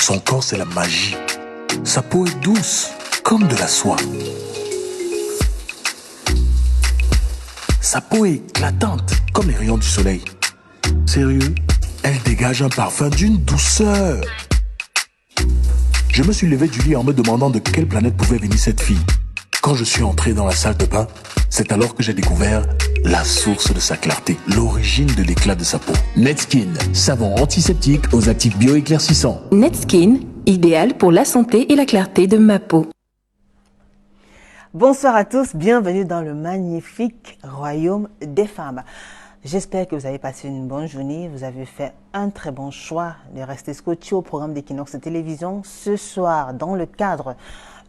Son corps, c'est la magie. Sa peau est douce, comme de la soie. Sa peau est éclatante, comme les rayons du soleil. Sérieux, elle dégage un parfum d'une douceur. Je me suis levé du lit en me demandant de quelle planète pouvait venir cette fille. Quand je suis entré dans la salle de bain, c'est alors que j'ai découvert la source de sa clarté, l'origine de l'éclat de sa peau. Netskin, savon antiseptique aux actifs bioéclaircissants. Netskin, idéal pour la santé et la clarté de ma peau. Bonsoir à tous, bienvenue dans le magnifique royaume des femmes. J'espère que vous avez passé une bonne journée, vous avez fait un très bon choix de rester scotché au programme d'Equinox Télévision ce soir dans le cadre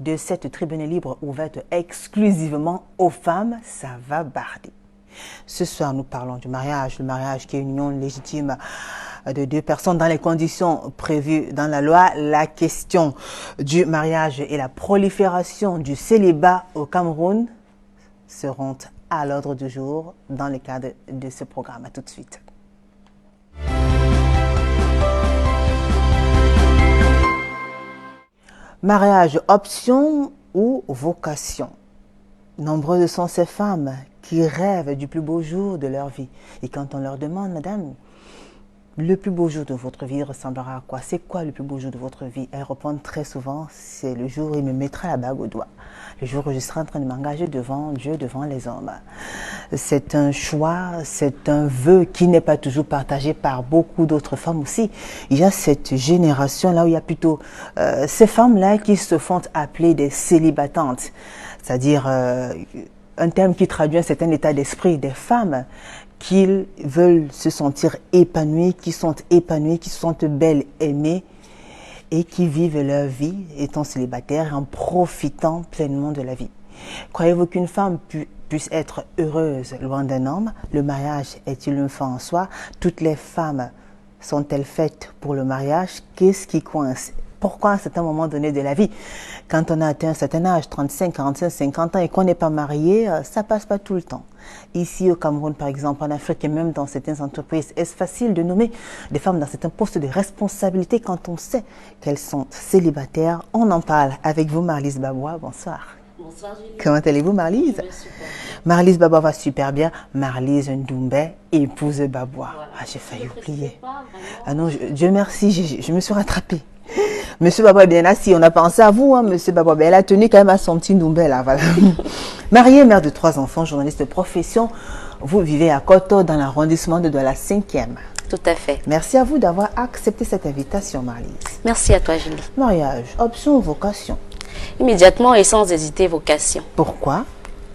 de cette tribune libre ouverte exclusivement aux femmes. Ça va barder. Ce soir, nous parlons du mariage, le mariage qui est une union légitime de deux personnes dans les conditions prévues dans la loi. La question du mariage et la prolifération du célibat au Cameroun seront à l'ordre du jour dans le cadre de ce programme. À tout de suite. Mariage, option ou vocation? Nombreuses sont ces femmes qui rêvent du plus beau jour de leur vie. Et quand on leur demande, madame, le plus beau jour de votre vie ressemblera à quoi? C'est quoi le plus beau jour de votre vie? Elles répondent très souvent, c'est le jour où il me mettra la bague au doigt. Le jour où je serai en train de m'engager devant Dieu, devant les hommes. C'est un choix, c'est un vœu qui n'est pas toujours partagé par beaucoup d'autres femmes aussi. Il y a cette génération-là où il y a plutôt ces femmes-là qui se font appeler des célibatantes. C'est-à-dire un terme qui traduit un certain état d'esprit des femmes qui veulent se sentir épanouies, qui sont épanouies, qui se sentent belles, aimées et qui vivent leur vie étant célibataires en profitant pleinement de la vie. Croyez-vous qu'une femme puisse être heureuse loin d'un homme? Le mariage est-il une fin en soi? Toutes les femmes sont-elles faites pour le mariage? Qu'est-ce qui coince? Pourquoi à un certain moment donné de la vie, quand on a atteint un certain âge, 35, 45, 50 ans, et qu'on n'est pas marié, ça passe pas tout le temps. Ici au Cameroun, par exemple, en Afrique et même dans certaines entreprises, est-ce facile de nommer des femmes dans certains postes de responsabilité quand on sait qu'elles sont célibataires? On en parle avec vous, Marlise Babois. Bonsoir. Bonsoir, Julie. Comment allez-vous, Marlise? Marlise Babois va super bien. Marlise Ndoumbé, épouse Babois. Voilà. Ah, j'ai failli oublier. Ah non, Dieu merci, je me suis rattrapée. Monsieur Babois est bien assis, on a pensé à vous, hein, Monsieur Babois. Elle a tenu quand même à son petit Ndoumbé, là, voilà. Mariée, mère de 3 enfants, journaliste de profession, vous vivez à Koto, dans l'arrondissement de Douala 5e. Tout à fait. Merci à vous d'avoir accepté cette invitation, Marlise. Merci à toi, Julie. Mariage, option ou vocation? Immédiatement et sans hésiter, vocation. Pourquoi?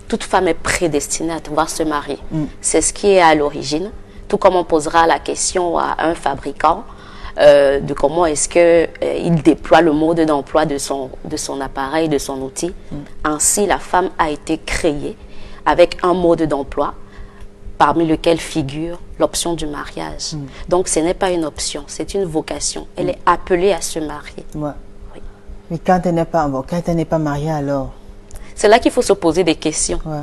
Toute femme est prédestinée à devoir se marier. C'est ce qui est à l'origine. Tout comme on posera la question à un fabricant de comment est-ce qu'il déploie le mode d'emploi de son appareil, de son outil. Ainsi, la femme a été créée avec un mode d'emploi parmi lequel figure l'option du mariage. Donc, ce n'est pas une option, c'est une vocation. Elle est appelée à se marier. Ouais. Oui. Mais quand elle n'est pas mariée, alors? C'est là qu'il faut se poser des questions. Ouais.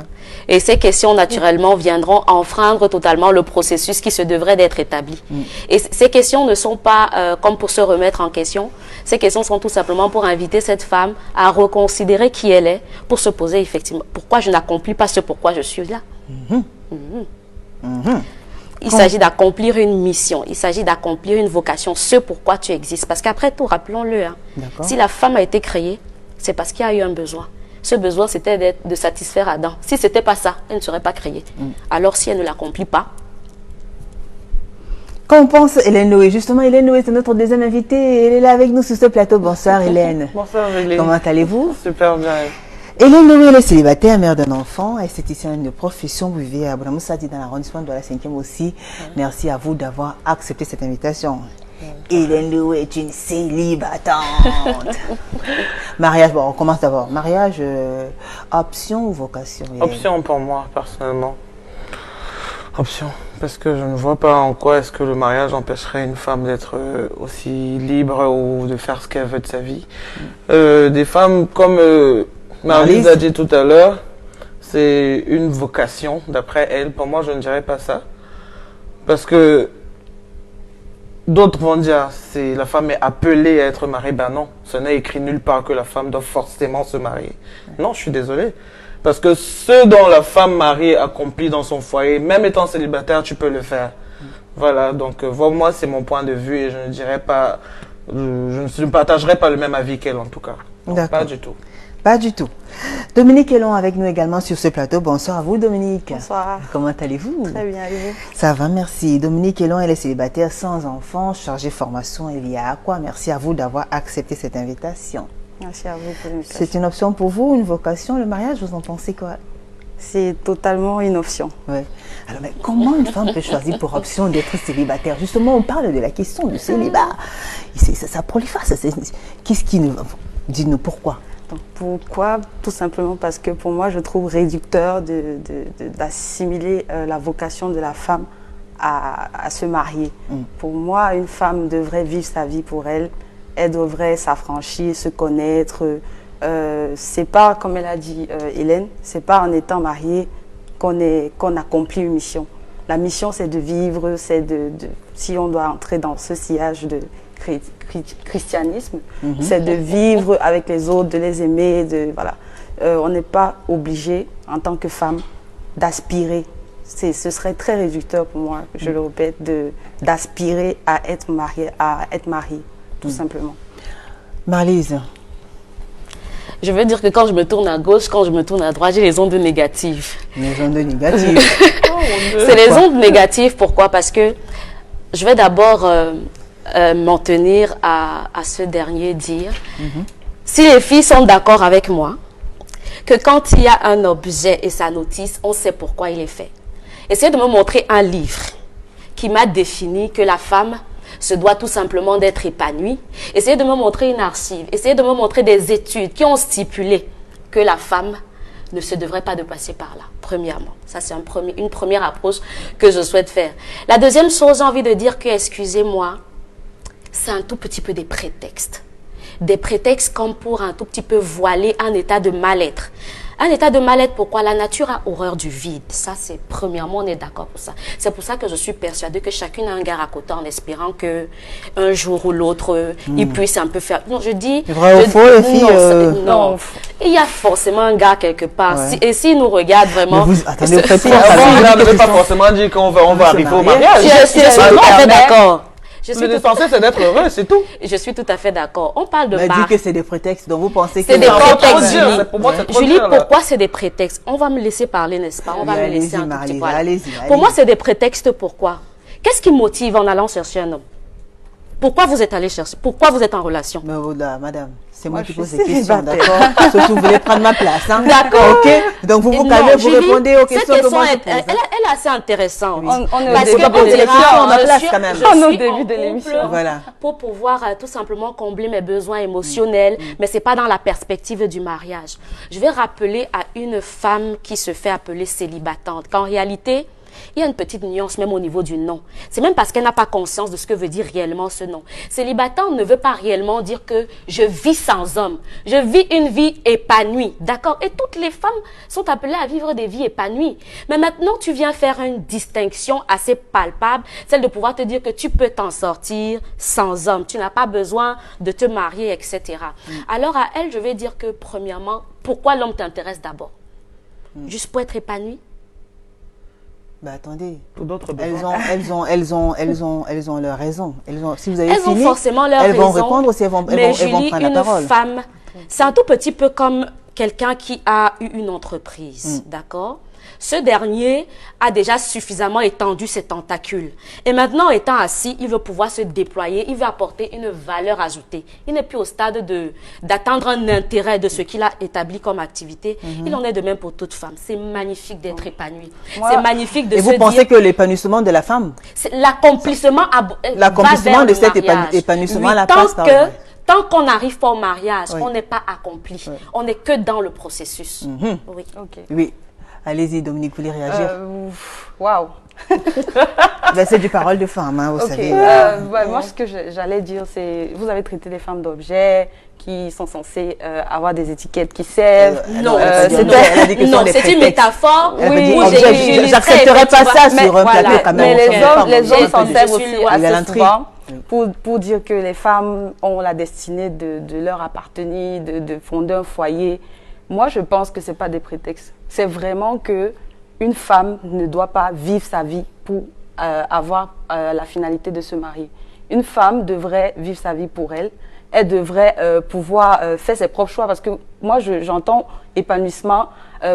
Et ces questions, naturellement, viendront enfreindre totalement le processus qui se devrait d'être établi. Et ces questions ne sont pas comme pour se remettre en question. Ces questions sont tout simplement pour inviter cette femme à reconsidérer qui elle est, pour se poser effectivement pourquoi je n'accomplis pas ce pourquoi je suis là. Il s'agit d'accomplir une mission, il s'agit d'accomplir une vocation, ce pourquoi tu existes. Parce qu'après tout, rappelons-le, hein, si la femme a été créée, c'est parce qu'il y a eu un besoin. Ce besoin, c'était de satisfaire Adam. Si ce n'était pas ça, elle ne serait pas créée. Alors, si elle ne l'accomplit pas... Quand on pense Hélène Noé, justement, Hélène Noé, c'est notre deuxième invitée. Elle est là avec nous sur ce plateau. Bonsoir, Hélène. Bonsoir, Hélène. Comment allez-vous? Super bien. Hélène Noé, elle est célibataire, mère d'un enfant, esthéticienne de profession. Vous vivez à Bonamoussadi, dans l'arrondissement de la 5e aussi. Merci à vous d'avoir accepté cette invitation. Hélène Lou est une célibatante. Mariage, bon, on commence d'abord. Mariage, option ou vocation? Hélène? Option pour moi, personnellement. Option. Parce que je ne vois pas en quoi est-ce que le mariage empêcherait une femme d'être aussi libre ou de faire ce qu'elle veut de sa vie. Des femmes, comme Marlise a dit tout à l'heure, c'est une vocation, d'après elle. Pour moi, je ne dirais pas ça. Parce que D'autres vont dire c'est la femme est appelée à être mariée. Ben non, ce n'est écrit nulle part que la femme doit forcément se marier. Non, je suis désolé. Parce que ce dont la femme mariée accomplit dans son foyer, même étant célibataire, tu peux le faire. Voilà, donc moi c'est mon point de vue et je ne dirais pas, je ne partagerai pas le même avis qu'elle en tout cas. Non, pas du tout. Pas du tout. Dominique Elon avec nous également sur ce plateau. Bonsoir à vous Dominique. Bonsoir. Comment allez-vous? Très bien, allez-vous? Ça va, merci. Dominique Elon, elle est célibataire sans enfant, chargée formation et via Aqua. Merci à vous d'avoir accepté cette invitation. Merci à vous pour l'invitation. C'est une option pour vous, une vocation, le mariage, vous en pensez quoi? C'est totalement une option. Ouais. Alors, mais comment une femme peut choisir pour option d'être célibataire? Justement, on parle de la question du célibat. Ça prolifère. Qu'est-ce qui nous... Dites-nous pourquoi. Donc, pourquoi? Tout simplement parce que pour moi, je trouve réducteur d'assimiler la vocation de la femme à se marier. Pour moi, une femme devrait vivre sa vie pour elle. Elle devrait s'affranchir, se connaître. C'est pas, comme elle a dit Hélène, c'est pas en étant mariée qu'on accomplit une mission. La mission, c'est de vivre, si on doit entrer dans ce sillage de christianisme, c'est de vivre avec les autres, de les aimer, voilà. On n'est pas obligé, en tant que femme, d'aspirer. Ce serait très réducteur pour moi, je le répète, d'aspirer à être mariée, tout simplement. Marlise. Je veux dire que quand je me tourne à gauche, quand je me tourne à droite, j'ai les ondes négatives. Les ondes négatives. C'est les ondes négatives, pourquoi? Parce que je vais d'abord m'en tenir à ce dernier dire. Si les filles sont d'accord avec moi, que quand il y a un objet et sa notice, on sait pourquoi il est fait. Essayez de me montrer un livre qui m'a défini que la femme se doit tout simplement d'être épanouie. Essayez de me montrer une archive. Essayez de me montrer des études qui ont stipulé que la femme ne se devrait pas de passer par là, premièrement. Ça, c'est une première approche que je souhaite faire. La deuxième chose, j'ai envie de dire que, excusez-moi, c'est un tout petit peu des prétextes. Des prétextes comme pour un tout petit peu voiler un état de mal-être. Un état de mal-être, pourquoi? La nature a horreur du vide. Ça, c'est premièrement, on est d'accord pour ça. C'est pour ça que je suis persuadée que chacune a un gars à côté en espérant que un jour ou l'autre, il puisse un peu faire... Non, je dis... Vrai ou faux, les filles non. Il y a forcément un gars quelque part. Ouais. Et s'il nous regarde vraiment... Attendez, ne veut pas forcément dire qu'on va arriver au mariage. Je suis tout à fait d'accord. L'essentiel, c'est d'être heureux, c'est tout. Je suis tout à fait d'accord. On parle de mariage. Mais dit que c'est des prétextes, donc vous pensez que... C'est des prétextes, Julie. Pour moi, Julie, pourquoi c'est des prétextes? On va me laisser parler, n'est-ce pas? On va me laisser un tout petit peu. Pour moi, c'est des prétextes, pourquoi? Qu'est-ce qui motive en allant chercher un homme? Pourquoi vous êtes allé chercher? Pourquoi vous êtes en relation? Mais voilà, madame, c'est moi qui pose des questions, d'accord? Surtout, vous voulez prendre ma place, hein? D'accord. Ok. Donc, vous vous calmez, vous répondez aux questions que moi je pose. Elle est assez intéressante. Oui. On est parce qu'on dira, ma place quand même. On est au début de l'émission. Voilà. Pour pouvoir tout simplement combler mes besoins émotionnels, mais c'est pas dans la perspective du mariage. Je vais rappeler à une femme qui se fait appeler célibatante qu'en réalité, il y a une petite nuance même au niveau du nom. C'est même parce qu'elle n'a pas conscience de ce que veut dire réellement ce nom. Célibataire ne veut pas réellement dire que je vis sans homme. Je vis une vie épanouie. D'accord? Et toutes les femmes sont appelées à vivre des vies épanouies. Mais maintenant, tu viens faire une distinction assez palpable, celle de pouvoir te dire que tu peux t'en sortir sans homme. Tu n'as pas besoin de te marier, etc. Alors à elle, je vais dire que premièrement, pourquoi l'homme t'intéresse d'abord? Juste pour être épanoui? Bah attendez, pour d'autres elles ont leur raison. Si vous avez elles fini, ont forcément leur elles raison. Vont répondre ou si elles vont prendre la parole. Une femme, c'est un tout petit peu comme quelqu'un qui a eu une entreprise, d'accord? Ce dernier a déjà suffisamment étendu ses tentacules. Et maintenant, étant assis, il veut pouvoir se déployer, il veut apporter une valeur ajoutée. Il n'est plus au stade d'attendre un intérêt de ce qu'il a établi comme activité. Il en est de même pour toute femme. C'est magnifique d'être épanoui. C'est magnifique de se dire... Et vous pensez que l'épanouissement de la femme, l'accomplissement de cet épanouissement, la passe par... Tant qu'on n'arrive pas au mariage, on n'est pas accompli. On n'est que dans le processus. Oui. Okay. Oui. Allez-y, Dominique, vous voulez réagir? Waouh. C'est du parole de femme, hein, vous savez. Moi, ce que j'allais dire, c'est vous avez traité les femmes d'objets qui sont censées avoir des étiquettes qui servent. Non, c'est une métaphore. Oui, j'accepterais pas ça sur un plateau quand même. Mais les hommes s'en servent aussi assez souvent. pour dire que les femmes ont la destinée de leur appartenir, de fonder un foyer. Moi, je pense que ce n'est pas des prétextes. C'est vraiment qu'une femme ne doit pas vivre sa vie pour avoir la finalité de se marier. Une femme devrait vivre sa vie pour elle. Elle devrait pouvoir faire ses propres choix. Parce que moi, j'entends épanouissement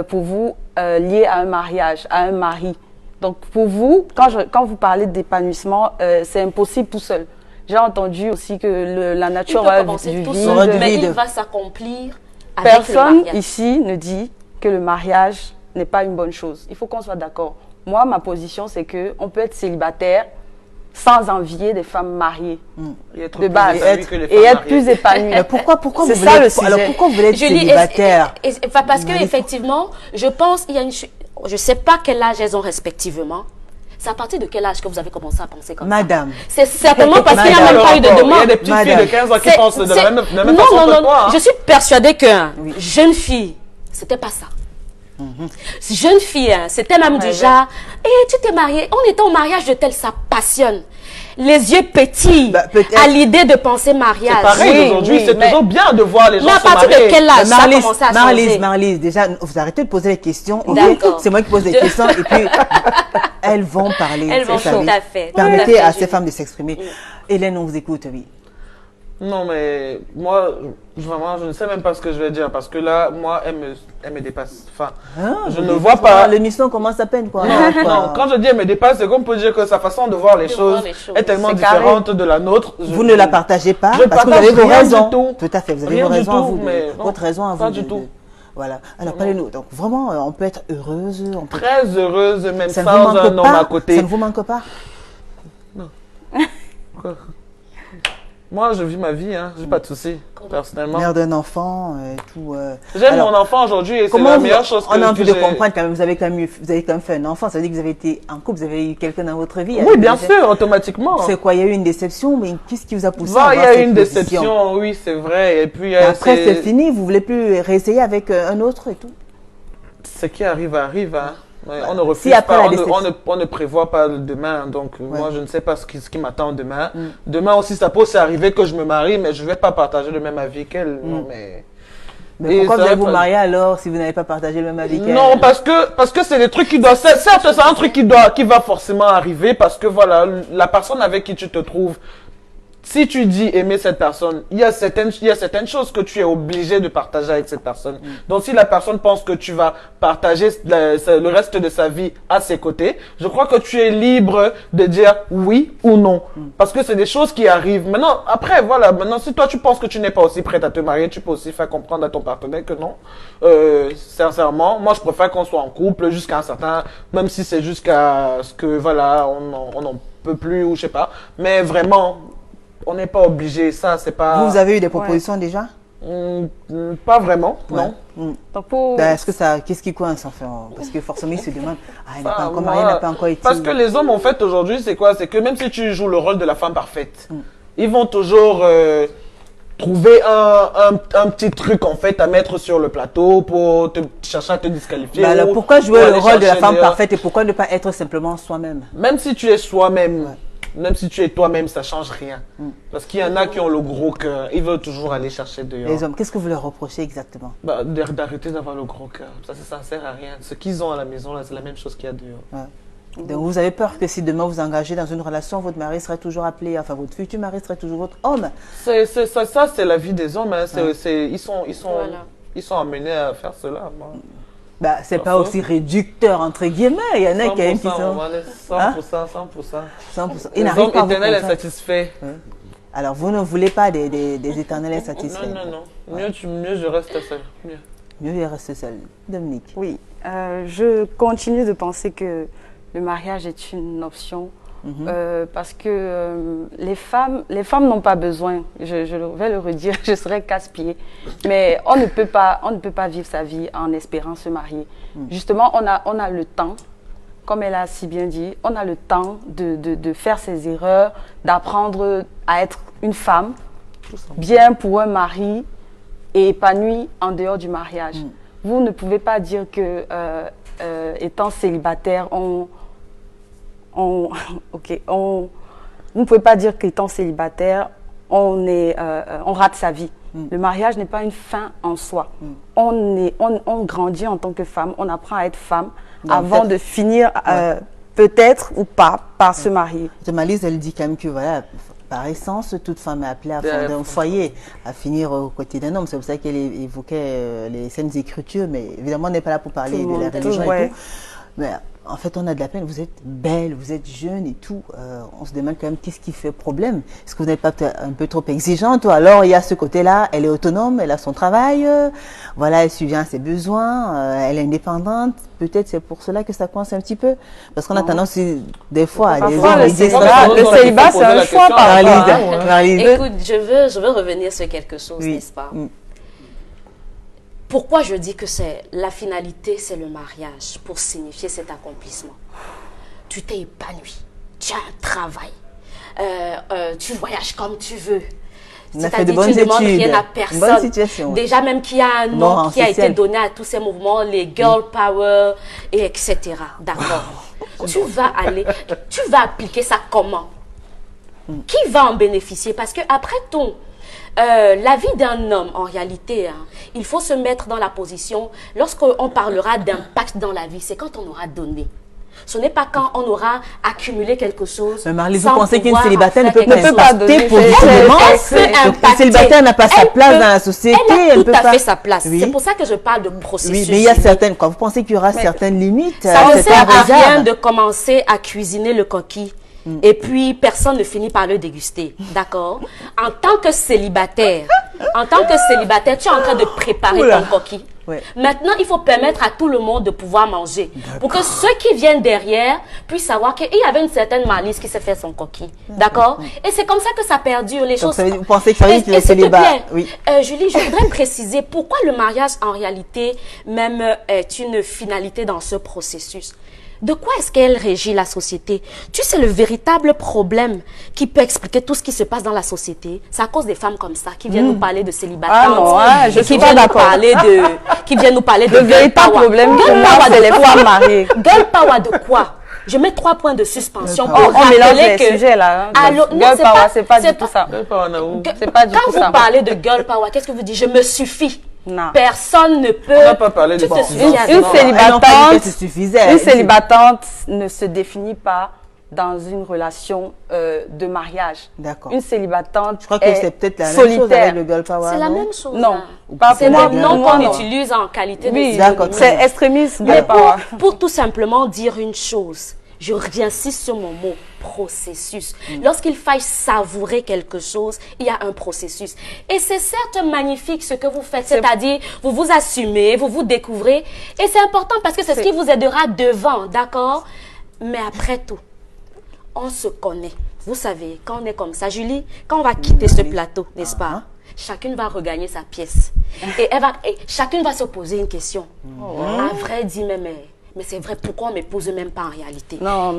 pour vous lié à un mariage, à un mari. Donc, pour vous, quand vous parlez d'épanouissement, c'est impossible tout seul. J'ai entendu aussi que la nature va tout vide. seul, mais il va s'accomplir avec le Personne mariage. ici ne dit que le mariage n'est pas une bonne chose. Il faut qu'on soit d'accord. Moi, ma position, c'est qu'on peut être célibataire sans envier des femmes mariées de base et être plus épanoui. Mais pourquoi vous C'est voulez ça le être, alors sujet. pourquoi vous voulez être Julie, célibataire? parce que effectivement, je pense il y a je sais pas quel âge elles ont respectivement. C'est à partir de quel âge que vous avez commencé à penser comme Madame. ça? C'est certainement parce qu'il n'y a même pas eu de Il y a demande. des petites filles de 15 ans qui pensent de la même non, façon non, que non, toi. Hein. Je suis persuadée que jeune fille, c'était pas ça. Jeune fille, hein, c'était même du genre, tu t'es mariée, on était au mariage de tel, ça passionne. Les yeux petits Bah, peut-être. à l'idée de penser mariage. C'est pareil Oui, aujourd'hui, oui, c'est mais- toujours bien de voir les gens Mais à se partir marier. de quel âge ça a commencé à changer? Marlise, déjà, vous arrêtez de poser les questions. ok? D'accord. C'est moi qui pose les questions et puis elles vont parler. Elles vont, vous savez. tout à fait. Permettez Tout à fait, à ces Julie. femmes de s'exprimer. Hélène, on vous écoute, oui. Non, mais moi, vraiment, je ne sais même pas ce que je vais dire parce que là, moi, elle me dépasse. Enfin, je ne vois pas. L'émission commence à peine, quoi. Non, quand je dis elle me dépasse, c'est comme pour dire que sa façon de voir les choses est tellement C'est carré. différente de la nôtre. Vous ne la partagez pas Je parce que vous partage avez vos rien raisons. du tout. Tout à fait, vous avez Rien vos du raisons à tout, vous. mais non, Votre raison à vous. pas du tout. Voilà. Alors, parlez-nous. Donc, vraiment, on peut être heureuse. On peut... Très heureuse, même Ça ne sans vous un manque homme pas? à côté. Ça ne vous manque pas? Quoi? Moi, je vis ma vie, hein. J'ai pas de soucis, personnellement. Mère d'un enfant, tout. J'aime Alors, mon enfant aujourd'hui et c'est comment la vous- meilleure chose que on a envie que de j'ai. comprendre quand même. Vous avez quand même fait un enfant. Ça veut dire que vous avez été en couple, vous avez eu quelqu'un dans votre vie. Oui, bien sûr, automatiquement. C'est quoi? Il y a eu une déception, mais qu'est-ce qui vous a poussé à Bah, il y avoir a eu cette une position? déception, oui, c'est vrai. Et puis, Et après, c'est fini. Vous voulez plus réessayer avec un autre et tout? Ce qui arrive, arrive. Hein. Ouais, on ne refuse Si après pas, la on ne, déception- on ne prévoit pas le demain. Donc, moi, je ne sais pas ce qui m'attend demain. Demain aussi, ça peut aussi arriver que je me marie, mais je ne vais pas partager le même avis qu'elle. Non, mais... Mais Et pourquoi ça vous allez va vous pas- marier alors si vous n'avez pas partagé le même avis qu'elle? Non, parce que c'est des trucs qui doivent... Certes, c'est un truc qui va forcément arriver parce que voilà, la personne avec qui tu te trouves, si tu dis aimer cette personne, il y a certaines choses que tu es obligé de partager avec cette personne. Donc, si la personne pense que tu vas partager le reste de sa vie à ses côtés, je crois que tu es libre de dire oui ou non. Parce que c'est des choses qui arrivent. Maintenant, après, voilà, maintenant, si toi, tu penses que tu n'es pas aussi prête à te marier, tu peux aussi faire comprendre à ton partenaire que non. Sincèrement, moi, je préfère qu'on soit en couple jusqu'à un certain, même si c'est jusqu'à ce que, voilà, on n'en peut plus ou je sais pas. Mais vraiment, on n'est pas obligé, ça, c'est pas... Vous avez eu des propositions déjà? Pas vraiment, non. Donc pour... Ben, est-ce que ça, qu'est-ce qui coince enfin? Parce que forcément, ils se demandent, elle n'est pas Ah, encore moi, mariée, elle n'a pas encore été. Parce que les hommes, en fait, aujourd'hui, c'est quoi? C'est que même si tu joues le rôle de la femme parfaite, ils vont toujours trouver un petit truc, en fait, à mettre sur le plateau pour te chercher à te disqualifier. Ben alors ou pourquoi jouer pour le aller rôle de la chercher femme dehors. parfaite et pourquoi ne pas être simplement soi-même? Même si tu es soi-même, même si tu es toi-même, ça change rien. Parce qu'il y en a qui ont le gros cœur, ils veulent toujours aller chercher dehors. Les hommes, qu'est-ce que vous leur reprochez exactement? Bah, d'arrêter d'avoir le gros cœur. Ça sert à rien. Ce qu'ils ont à la maison, là, c'est la même chose qu'il y a dehors. Donc vous avez peur que si demain vous engagez dans une relation, votre mari serait toujours appelé, enfin votre futur mari serait toujours votre homme. Ça, c'est la vie des hommes. Hein. Ils Voilà. sont amenés à faire cela. Moi. Bah, c'est pas Parfois. aussi réducteur entre guillemets. Il y en a quand même qui 100%, sont on va aller 100%, Hein? 100%. 100%. Ils Les n'arrivent hommes pas à vous éternels comprendre. insatisfaits. Alors vous ne voulez pas des éternels insatisfaits. Non. Mieux je reste seul. Mieux. Mieux il reste seul. Dominique. Oui, je continue de penser que le mariage est une option parce que les femmes n'ont pas besoin, je vais le redire, je serais casse-pied, mais on ne peut pas vivre sa vie en espérant se marier. Justement, on a le temps, comme elle a si bien dit, on a le temps de faire ses erreurs, d'apprendre à être une femme bien pour un mari et épanouie en dehors du mariage. Vous ne pouvez pas dire que étant célibataire, on vous ne pouvez pas dire qu'étant célibataire, on rate sa vie. Le mariage n'est pas une fin en soi. On grandit en tant que femme, on apprend à être femme avant de finir, peut-être ou pas, par se marier. Malise, elle dit quand même que voilà, par essence, toute femme est appelée à fonder un foyer, à finir aux côtés d'un homme. C'est pour ça qu'elle évoquait les scènes d'écriture, mais évidemment, on n'est pas là pour parler de la religion et tout. Mais en fait, on a de la peine. Vous êtes belle, vous êtes jeune et tout. On se demande quand même qu'est-ce qui fait problème. Est-ce que vous n'êtes pas un peu trop exigeante ou alors il y a ce côté-là, elle est autonome, elle a son travail, voilà, elle subvient à ses besoins, elle est indépendante. Peut-être c'est pour cela que ça coince un petit peu. Parce qu'on a tendance des fois à le célibat, c'est un choix par Écoute, je veux revenir sur quelque chose, n'est-ce pas? Pourquoi je dis que c'est la finalité, c'est le mariage, pour signifier cet accomplissement. Tu t'es épanoui, tu as un travail, tu voyages comme tu veux. C'est-à-dire tu ne demandes rien à personne. Déjà même qu'il y a un nom qui a été donné à tous ces mouvements, les girl power, et etc. D'accord. Tu vas appliquer ça comment? Qui va en bénéficier? Parce que après tout, la vie d'un homme, en réalité, il faut se mettre dans la position, lorsqu'on parlera d'impact dans la vie, c'est quand on aura donné. Ce n'est pas quand on aura accumulé quelque chose. Mais Marlise, vous pensez qu'une célibataire ne peut pas donner positivement? Une célibataire n'a pas sa place dans la société. Elle a tout à fait sa place. C'est pour ça que je parle de processus. Oui, mais il y a certaines, quand vous pensez qu'il y aura certaines limites, ça ne sert à rien de commencer à cuisiner le coquille. Et puis, personne ne finit par le déguster. D'accord? En tant que célibataire, tu es en train de préparer ton coquille. Maintenant, il faut permettre à tout le monde de pouvoir manger. Pour que ceux qui viennent derrière puissent savoir qu'il y avait une certaine malice qui s'est fait son coquille. D'accord? Et c'est comme ça que ça perdure les choses. Vous pensez qu'il y a le célibat? Julie, je voudrais préciser pourquoi le mariage, en réalité, même est une finalité dans ce processus. De quoi est-ce qu'elle régit la société? Tu sais, le véritable problème qui peut expliquer tout ce qui se passe dans la société, c'est à cause des femmes comme ça qui viennent nous parler de célibatantes, qui viennent nous parler de le véritable problème pour moi, c'est les femmes mariées. Girl power de quoi? Je mets 3 points de suspension pour on mélange rappeler les sujets là. Girl power, c'est pas du tout ça. Quand vous parlez de girl power, qu'est-ce que vous dites? Je me suffis. Non. Personne ne peut. On n'a pas parlé de une célibatante ne se définit pas dans une relation de mariage. D'accord. Une célibatante, je crois que c'est peut-être la solitaire. même chose avec le girl power. C'est la même chose. Non. C'est le nom qu'on utilise en qualité de d'accord. C'est extrémiste. Mais pour tout simplement dire une chose, je reinsiste sur mon mot, processus. Lorsqu'il faille savourer quelque chose, il y a un processus. Et c'est certes magnifique ce que vous faites, c'est-à-dire vous vous assumez, vous vous découvrez. Et c'est important parce que c'est ce qui vous aidera devant, d'accord? Mais après tout, on se connaît. Vous savez, quand on est comme ça, Julie, quand on va quitter ce plateau, n'est-ce pas? Chacune va regagner sa pièce. Et chacune va se poser une question. À vrai dire, mais c'est vrai, pourquoi on ne m'épouse même pas en réalité? Non.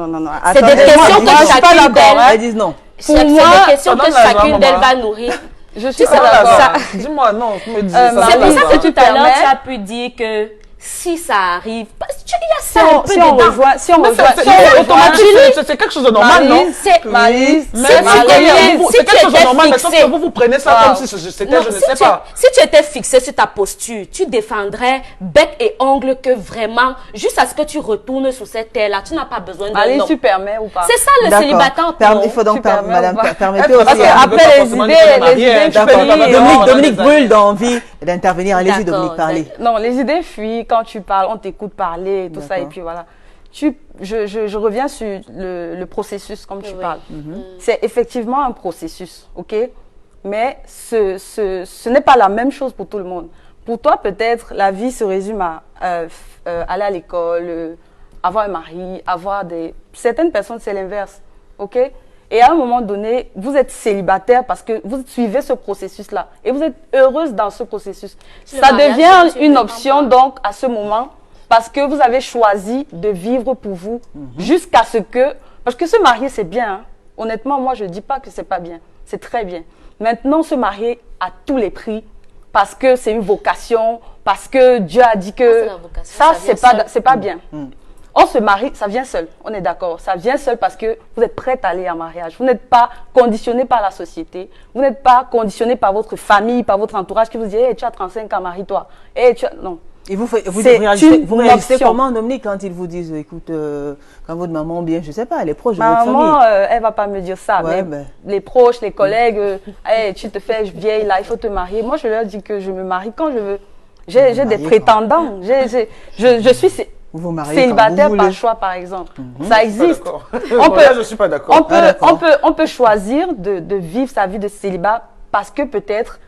C'est des questions que chacune d'elles... Elles disent non. C'est des questions que chacune d'elles va nourrir. Je suis pas d'accord. Dis-moi, non, me dis ça. C'est pour ça que tout à l'heure, tu as pu dire que si ça arrive, il y a ça un peu dedans. Si on rejoint, c'est quelque chose de normal, non? C'est quelque chose de normal, mais sauf que vous prenez ça comme si c'était, je ne sais pas. Si tu étais fixé sur ta posture, tu défendrais bec et ongle que vraiment, juste à ce que tu retournes sur cette terre-là, tu n'as pas besoin d'un Allez, homme. tu permets ou pas? C'est ça le célibatant. Il faut donc, madame, permettez aussi. Après les idées, Dominique brûle d'envie d'intervenir. Allez-y, Dominique, parlez. Non, les idées fuient quand tu parles, on t'écoute parler, tout ça, et puis voilà. Je reviens sur le processus, comme tu parles. C'est effectivement un processus, ok? Mais ce n'est pas la même chose pour tout le monde. Pour toi, peut-être, la vie se résume à aller à l'école, avoir un mari, avoir des... Certaines personnes, c'est l'inverse, ok? Et à un moment donné, vous êtes célibataire parce que vous suivez ce processus-là. Et vous êtes heureuse dans ce processus. Ça devient une option, donc, à ce moment, parce que vous avez choisi de vivre pour vous jusqu'à ce que... Parce que se marier, c'est bien. Hein. Honnêtement, moi, je ne dis pas que c'est pas bien. C'est très bien. Maintenant, se marier à tous les prix, parce que c'est une vocation, parce que Dieu a dit que... ça, c'est pas bien. On se marie, ça vient seul, on est d'accord. Ça vient seul parce que vous êtes prête à aller en mariage. Vous n'êtes pas conditionné par la société. Vous n'êtes pas conditionné par votre famille, par votre entourage qui vous dit hey, tu as 35 ans, marie-toi. Hey, non. Et vous C'est réagissez option. comment, Dominique, quand ils vous disent, écoute, quand votre maman, bien, je sais pas, elle est proche de votre Maman, famille. elle va pas me dire ça. Ouais, mais les proches, les collègues, hey, tu te fais vieille là, il faut te marier. Moi, je leur dis que je me marie quand je veux. J'ai des prétendants. Je suis Vous vous mariez célibataire quand vous par voulez. choix, par exemple. Ça existe. Je suis pas d'accord. On peut choisir de vivre sa vie de célibat parce que peut-être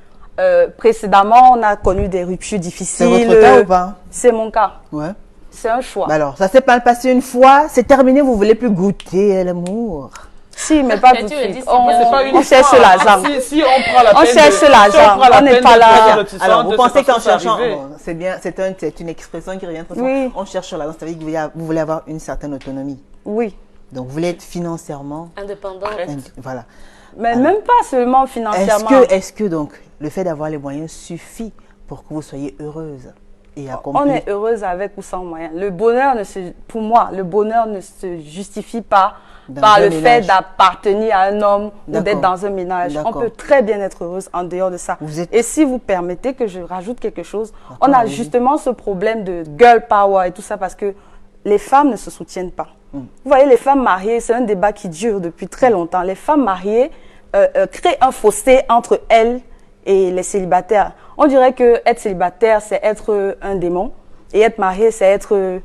précédemment on a connu des ruptures difficiles. C'est votre cas ou pas? C'est mon cas. Ouais. C'est un choix. Bah alors, ça s'est pas passé une fois, c'est terminé, vous voulez plus goûter à l'amour. Si, mais pas Mais tout de tu le suite. dis, c'est pas une On cherche histoire. l'argent. Si on prend la On peine cherche de- l'argent. si on prend la On n'est peine pas de là. faire le tissant, Alors, vous de pensez cette qu'en façon, cherchant, c'est arrivé. bon, c'est bien, c'est une expression qui revient très souvent. Oui. On cherche l'argent, ça veut dire que vous voulez avoir une certaine autonomie. Oui. Donc, vous voulez être financièrement, Indépendante. voilà. Mais même pas seulement financièrement. Est-ce que donc, le fait d'avoir les moyens suffit pour que vous soyez heureuse et On accomplie? est heureuse avec ou sans moyens. Pour moi, le bonheur ne se justifie pas Dans par un le ménage. fait d'appartenir à un homme ou D'accord. d'être dans un ménage. On D'accord. peut très bien être heureuse en dehors de ça. Vous êtes- Et si vous permettez que je rajoute quelque chose, D'accord, on a allez-y. justement ce problème de girl power et tout ça parce que les femmes ne se soutiennent pas. Vous voyez, les femmes mariées, c'est un débat qui dure depuis très longtemps. Les femmes mariées créent un fossé entre elles et les célibataires. On dirait que être célibataire, c'est être un démon. Et être marié, c'est être...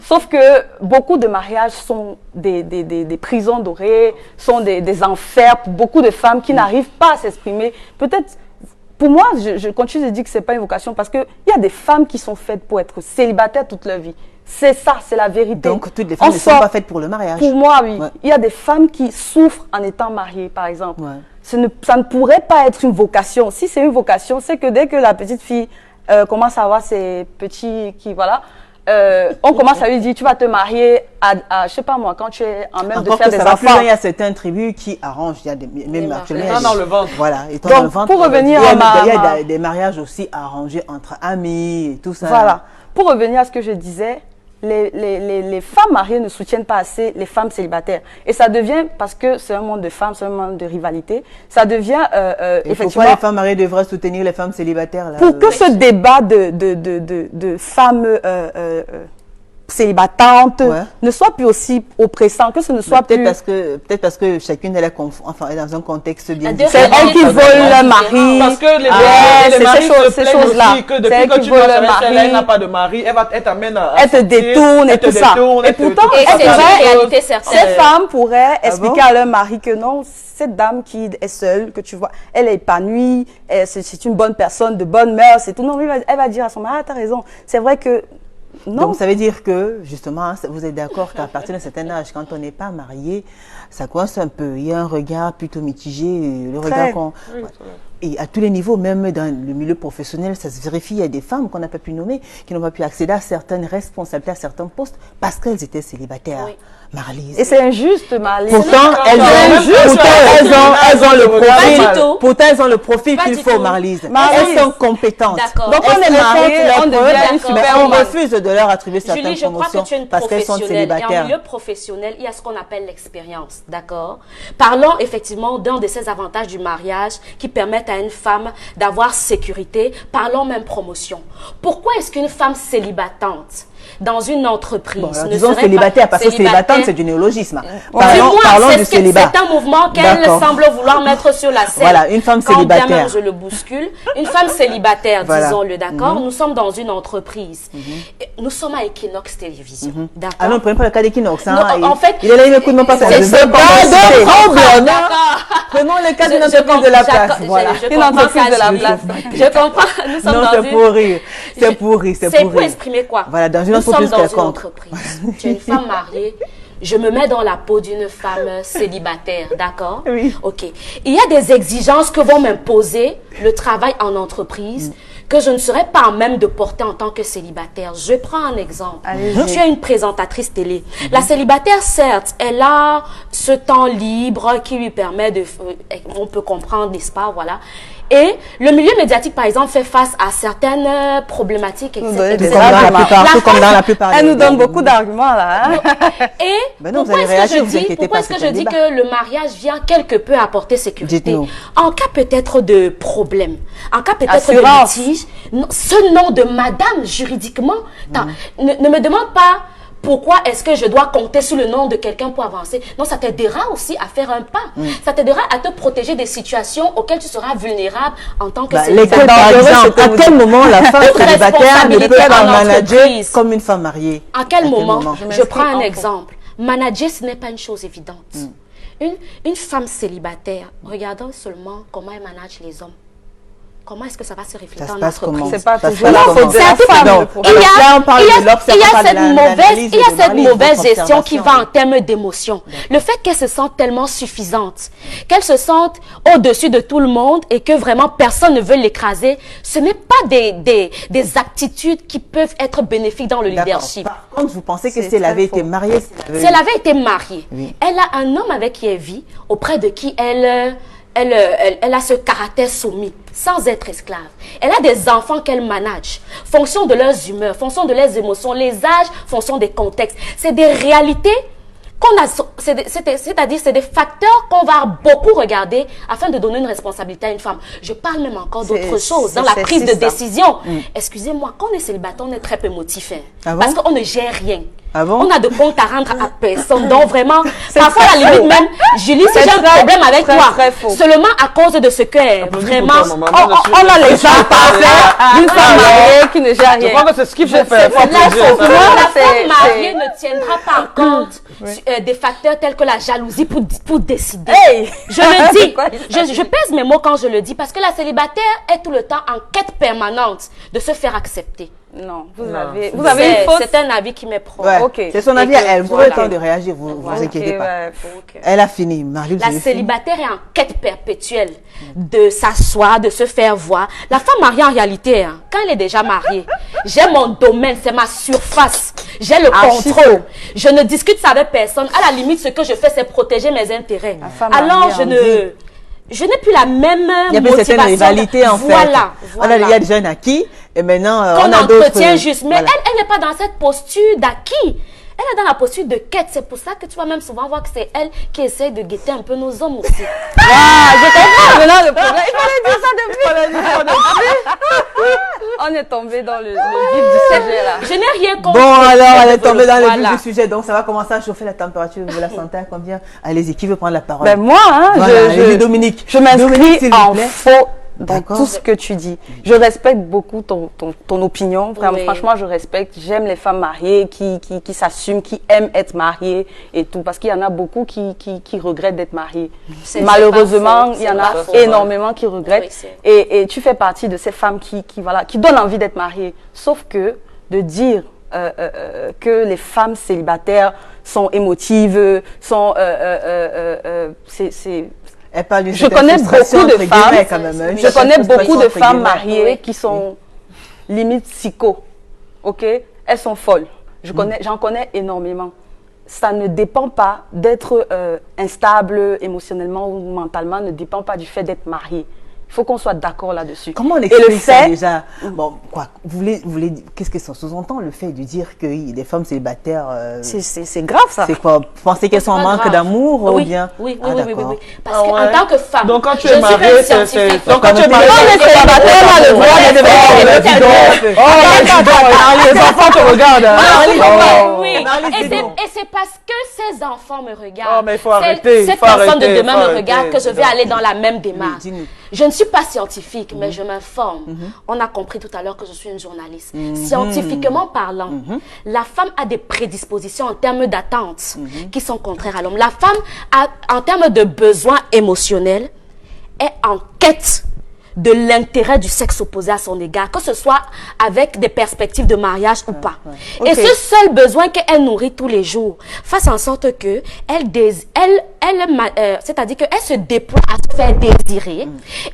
Sauf que beaucoup de mariages sont des prisons dorées, sont des enfers pour beaucoup de femmes qui n'arrivent pas à s'exprimer. Peut-être, pour moi, je continue de dire que ce n'est pas une vocation parce qu'il y a des femmes qui sont faites pour être célibataires toute leur vie. C'est ça, c'est la vérité. Donc, toutes les femmes On ne sont sort- pas faites pour le mariage. Pour moi, oui. Ouais. Il y a des femmes qui souffrent en étant mariées, par exemple. Ouais. Ça ne pourrait pas être une vocation. Si c'est une vocation, c'est que dès que la petite fille commence à avoir ses petits on commence à lui dire tu vas te marier à je sais pas moi, quand tu es en même de Encore faire que des ça va plus enfants. loin, il y a certaines tribus qui arrangent, il y a même actuellement, il y a Étant dans des- le ventre. Voilà, étant Donc, dans le ventre. pour revenir il y a, à il y a ma- des mariages aussi arrangés entre amis et tout ça. Voilà. Pour revenir à ce que je disais, les femmes mariées ne soutiennent pas assez les femmes célibataires. Et ça devient, parce que c'est un monde de femmes, c'est un monde de rivalité, ça devient Et effectivement... pourquoi les femmes mariées devraient soutenir les femmes célibataires là, Pour que ce débat de femmes célibatantes Ouais. ne soit plus aussi oppressant, que ce ne soit peut-être plus... parce que chacune elle est est dans un contexte bien deux C'est différent. elles qui veulent leur mari. Parce que les, Ouais, les c'est maris ces se choses- ces plaignent choses-là. aussi que C'est depuis elles que qui tu veulent vas le avec elle, mari. elle n'a pas de mari, elle t'amène à Elle te sortir, détourne et elle te tout ça. détourne, Et elle te- pourtant, Et elles c'est une pourraient- réalité ces certaine. femmes pourraient expliquer bon à leur mari que non, cette dame qui est seule, que tu vois, elle est épanouie, c'est une bonne personne, de bonne mœurs et tout. Non, elle va dire à son mari, ah, t'as raison. C'est vrai que non. Donc ça veut dire que justement, hein, vous êtes d'accord qu'à partir d'un certain âge, quand on n'est pas marié, ça coince un peu. Il y a un regard plutôt mitigé, le Très. regard qu'on... Et à tous les niveaux, même dans le milieu professionnel, ça se vérifie. Il y a des femmes qu'on n'a pas pu nommer, qui n'ont pas pu accéder à certaines responsabilités, à certains postes, parce qu'elles étaient célibataires. Oui. Marlise. Et c'est injuste, Marlise. Pourtant, elles injuste. ont le Pas profil. du tout. Pourtant, elles ont le profil Pas qu'il du faut, tout. Marlise. Marlise. Elles sont compétentes. D'accord. Donc, on est mariés, on devient une Mais super on woman. refuse de leur attribuer certaines Julie, je crois promotions que tu es une parce qu'elles sont professionnelle. Et en célibataires. milieu professionnel, il y a ce qu'on appelle l'expérience, d'accord? Parlons effectivement d'un de ces avantages du mariage qui permettent à une femme d'avoir sécurité. Parlons même promotion. Pourquoi est-ce qu'une femme célibatante dans une entreprise Bon, alors, ne disons serait célibataire, pas parce que célibatante, c'est du néologisme. Dis-moi, Parlons du c'est célibat. un mouvement qu'elle D'accord. semble vouloir mettre sur la scène. Voilà, une femme Quand bien célibataire. même je le bouscule. Une femme célibataire, Voilà. disons-le, d'accord? Nous sommes dans une entreprise. Et nous sommes à Equinox Télévision, d'accord? Ah non, prenez pas le cas d'Equinox. Non, Hein, en fait, il est là, il m'écoute même pas. c'est Je ce veux pas de problème. D'accord. Prenons le cas d'une Je entreprise de la place. je Voilà. comprends Une entreprise ça, de la Julie. place. Je comprends. Nous sommes Non, dans c'est une... pour rire. C'est pour rire. C'est C'est pour pour rire. exprimer quoi? Voilà, dans une Nous sommes entreprise dans une quelconque. entreprise. Tu es une femme mariée. Je me mets dans la peau d'une femme célibataire, d'accord? Oui. Ok. Il y a des exigences que vont m'imposer le travail en entreprise que je ne serais pas à même de porter en tant que célibataire. Je prends un exemple. Allez-y. Tu es une présentatrice télé. La célibataire, certes, elle a ce temps libre qui lui permet de... on peut comprendre, n'est-ce pas? Voilà. Et le milieu médiatique, par exemple, fait face à certaines problématiques, etc. Comme dans la plupart. Elle nous donne beaucoup d'arguments, là. Hein? Et pourquoi est-ce que je dis que le mariage vient quelque peu apporter sécurité? En cas peut-être de problème, en cas peut-être de litige, ce nom de madame, juridiquement, ne me demande pas pourquoi est-ce que je dois compter sur le nom de quelqu'un pour avancer. Non, ça t'aidera aussi à faire un pas. Ça t'aidera à te protéger des situations auxquelles tu seras vulnérable en tant que célibataire. Par exemple, à quel moment la femme célibataire ne peut pas manager comme une femme mariée? À quel moment? Je prends un exemple. Manager, ce n'est pas une chose évidente. Une femme célibataire, regardons seulement comment elle manage les hommes. Comment est-ce que ça va se refléter en entreprise? C'est pas toujours la faute de la femme. Il y a cette mauvaise gestion qui va en termes d'émotion. Le fait qu'elle se sente tellement suffisante, qu'elle se sente au-dessus de tout le monde et que vraiment personne ne veut l'écraser, ce n'est pas des aptitudes qui peuvent être bénéfiques dans le leadership. Par contre, vous pensez que si elle avait été mariée? Si elle avait été mariée, elle a un homme avec qui elle vit, auprès de qui elle a ce caractère soumis, sans être esclave. Elle a des enfants qu'elle manage, fonction de leurs humeurs, fonction de leurs émotions, les âges, fonction des contextes. C'est des réalités qu'on a, c'est-à-dire c'est des facteurs qu'on va beaucoup regarder afin de donner une responsabilité à une femme. Je parle même encore d'autres choses dans la prise de décision. Excusez-moi, quand on est célibataire, on est très peu motivé. Parce qu'on ne gère rien. On a de comptes à rendre à personne. Donc vraiment, parfois à la limite même, Julie, si j'ai un problème avec toi, seulement à cause de ce que vraiment, on a les gens parfaits d'une femme mariée qui ne gère rien. Je crois que c'est ce qu'il faut faire. La femme mariée ne tiendra pas en compte des facteurs tels que la jalousie pour décider. Je le dis, je pèse mes mots quand je le dis parce que la célibataire est tout le temps en quête permanente de se faire accepter. Non, vous avez une faute. C'est un avis qui m'est propre. C'est son avis, elle vous le temps de réagir, vous inquiétez pas. Elle a fini. La célibataire est en quête perpétuelle de s'asseoir, de se faire voir. La femme mariée en réalité, quand elle est déjà mariée, j'ai mon domaine, c'est ma surface. J'ai le contrôle. Je ne discute ça avec personne. À la limite, ce que je fais, c'est protéger mes intérêts. Alors, je n'ai plus la même motivation. Il y avait certaines rivalités en fait. Il y a déjà un acquis et maintenant on a d'autres. Entretient juste. Mais elle n'est pas dans cette posture d'acquis. Elle est dans la posture de quête. C'est pour ça que tu vas même souvent voir que c'est elle qui essaie de guetter un peu nos hommes aussi. Je comprends maintenant le problème. Il fallait dire ça depuis. On est tombé dans le vif du sujet là. Je n'ai rien contre. Bon alors, elle est tombée dans le vif du sujet. Donc ça va commencer à chauffer la température. Vous la sentez à combien? Allez-y, qui veut prendre la parole? Ben moi, Dominique. Je m'inscris en faux dans tout ce que tu dis. Je respecte beaucoup ton opinion. Vraiment, franchement, je respecte. J'aime les femmes mariées qui s'assument, qui aiment être mariées et tout. Parce qu'il y en a beaucoup qui regrettent d'être mariées. Malheureusement, il y en a énormément qui regrettent. Et tu fais partie de ces femmes qui donnent envie d'être mariées. Sauf que de dire que les femmes célibataires sont émotives, sont... Je connais beaucoup de femmes, je connais beaucoup de femmes mariées qui sont limite psycho, ok? Elles sont folles. J'en connais énormément. Ça ne dépend pas d'être instable émotionnellement ou mentalement, ne dépend pas du fait d'être mariée. Il faut qu'on soit d'accord là-dessus. Comment on explique ça déjà? Bon, quoi, vous voulez qu'est-ce que ça sous-entend le fait de dire que les femmes célibataires... C'est grave ça. C'est quoi? Vous pensez qu'elles sont en manque d'amour ou bien? Oui. Parce qu'en tant que femme, donc quand tu es mariée, c'est... Donc quand tu es mariée, les célibataires ont le droit de... Les enfants te regardent. Oui, et c'est parce que ces enfants me regardent. Oh, mais il faut arrêter. Ces personnes de demain me regardent que je vais aller dans la même démarche. Je ne suis pas scientifique, mais je m'informe. On a compris tout à l'heure que je suis une journaliste. Scientifiquement parlant, la femme a des prédispositions en termes d'attentes qui sont contraires à l'homme. La femme, en termes de besoins émotionnels, est en quête de l'intérêt du sexe opposé à son égard, que ce soit avec des perspectives de mariage ou pas. Et ce seul besoin qu'elle nourrit tous les jours fasse en sorte que c'est-à-dire qu'elle se déploie à se faire désirer.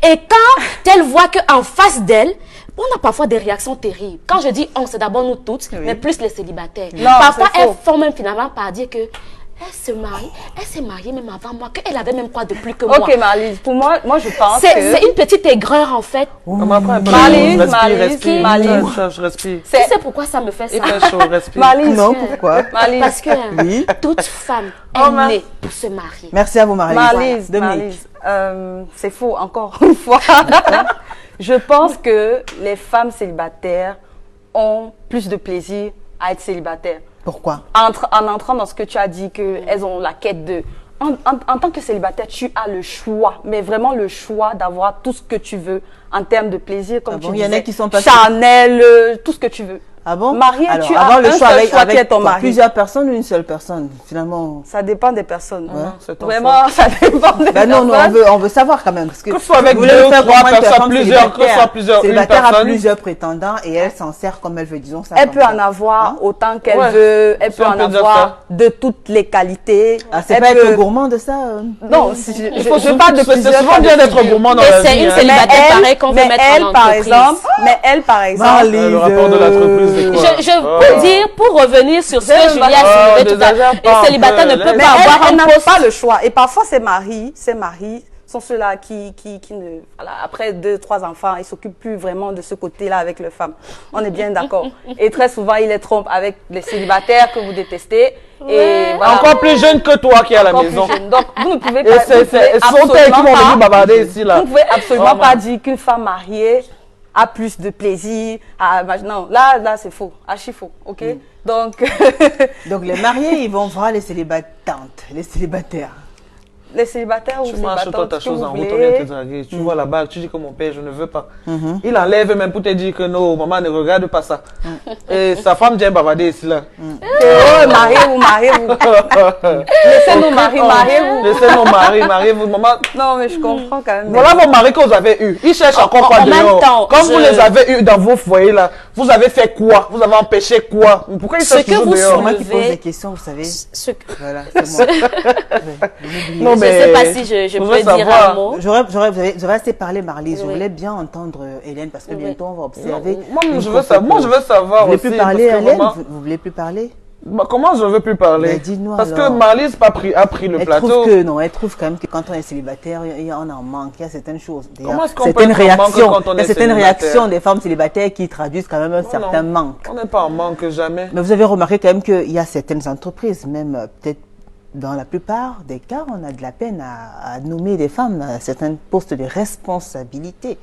Et quand elle voit qu'en face d'elle, on a parfois des réactions terribles. Quand je dis on, c'est d'abord nous toutes, mais plus les célibataires. Parfois, elles font même finalement par dire que elle s'est mariée même avant moi, qu'elle avait même quoi de plus que moi. Ok, Marlise, pour moi je pense que... C'est une petite aigreur en fait. Marlise, Je respire. Tu sais pourquoi ça me fait ça? Il fait chaud, respire. Marlise, Non, pourquoi? Marlise, Parce que Oui. toute femme est née pour se marier. Merci à vous, Marlise. Marlise, Dominique. c'est faux encore une fois. Je pense que les femmes célibataires ont plus de plaisir à être célibataires. Pourquoi? En entrant dans ce que tu as dit, qu'elles ont la quête de... En tant que célibataire, tu as le choix, mais vraiment le choix d'avoir tout ce que tu veux en termes de plaisir, comme tu Il y en disais. a qui sont pas... Chanel, tout ce que tu veux. Ah bon? Marié, Alors, tu avoir as le un choix seul avec, choix qui est ton quoi, mari. plusieurs personnes ou une seule personne, finalement. Ça dépend des personnes. C'est ton Vraiment, ça dépend des Ben non, personnes. non, on veut savoir quand même. Parce que ce soit avec vous voulez deux, faire trois comprendre que la personnes, femme plusieurs, que ce soit célibataire, une célibataire a personne. plusieurs prétendants et elle s'en sert comme elle veut, disons ça. Elle comme peut ça. en avoir Hein? autant qu'elle Ouais. veut. Elle Si peut on en peut dire avoir de toutes les qualités. Ah, c'est Elle pas peut- être gourmand de ça. Non, je parle de C'est plusieurs souvent bien cas de d'être figure. gourmand dans Mais la c'est vie. une hein. célibataire pareil qu'on veut mais mettre elle, en par entreprise. exemple, Marlise. Le rapport de l'entreprise, c'est quoi? Peux dire, pour revenir sur ce que Julia a soulevé tout à l'heure, une célibataire ne peut mais pas avoir elle un n'a poste. pas le choix. Et parfois, ces maris sont ceux-là qui ne... Voilà, après 2-3 enfants, ils s'occupent plus vraiment de ce côté-là avec leurs femmes. On est bien d'accord. Et très souvent, ils les trompent avec les célibataires que vous détestez. Et voilà. Encore plus jeune que toi qui est à la Encore maison. plus jeune. Donc, vous ne pouvez Et pas... c'est sont elles qui vont venir bavarder ici, là. Vous ne pouvez absolument Oh, pas man. dire qu'une femme mariée a plus de plaisir. Non, là c'est faux. Archi faux. OK? Donc, Donc les mariés, ils vont voir les célibatantes, les célibataires. les célibataires ou Tu marches toi célibataires, ta ce que chose vous en route, on voulez. vient te draguer. Tu vois là-bas, tu dis que mon père, je ne veux pas. Il enlève même pour te dire que non, maman ne regarde pas ça. Et sa femme vient bavarder ici là. Oh, mariez-vous. Laissez-nous mariez-vous. Laissez nos maris, mariez-vous. Maman, Non, mais je comprends quand même. voilà vos maris que vous avez eus. Ils cherchent encore quoi en même dehors. temps, Comme vous les avez eus dans vos foyers là, vous avez fait quoi? Vous avez empêché quoi? Pourquoi ils Ce cherchent que toujours vous dehors? Moi qui pose Levé. des questions, vous savez. Voilà, c'est moi. Non, Je mais ne sais pas si je vous peux voulez dire savoir. un mot. J'aurais assez parlé, Marlise. Je Oui. voulais bien entendre Hélène parce que bientôt on va observer. Moi, une je veux courte savoir, moi, je pause. veux savoir Vous voulez aussi. plus parler, parce que Hélène? maman- Vous voulez plus parler? Bah, comment je veux plus parler? Mais dites-nous Parce que alors. Marlise a pris le Elle plateau. trouve que non, elle trouve quand même que quand on est célibataire, on en manque. Il y a certaines choses. D'ailleurs, Comment est-ce qu'on certaines peut être en manque réactions, quand on il y a est certaines célibataire? réactions des femmes célibataires qui traduisent quand même un Non, certain non. manque. On n'est pas en manque jamais. Mais vous avez remarqué quand même qu'il y a certaines entreprises, même peut-être dans la plupart des cas, on a de la peine à nommer des femmes à certains postes de responsabilité.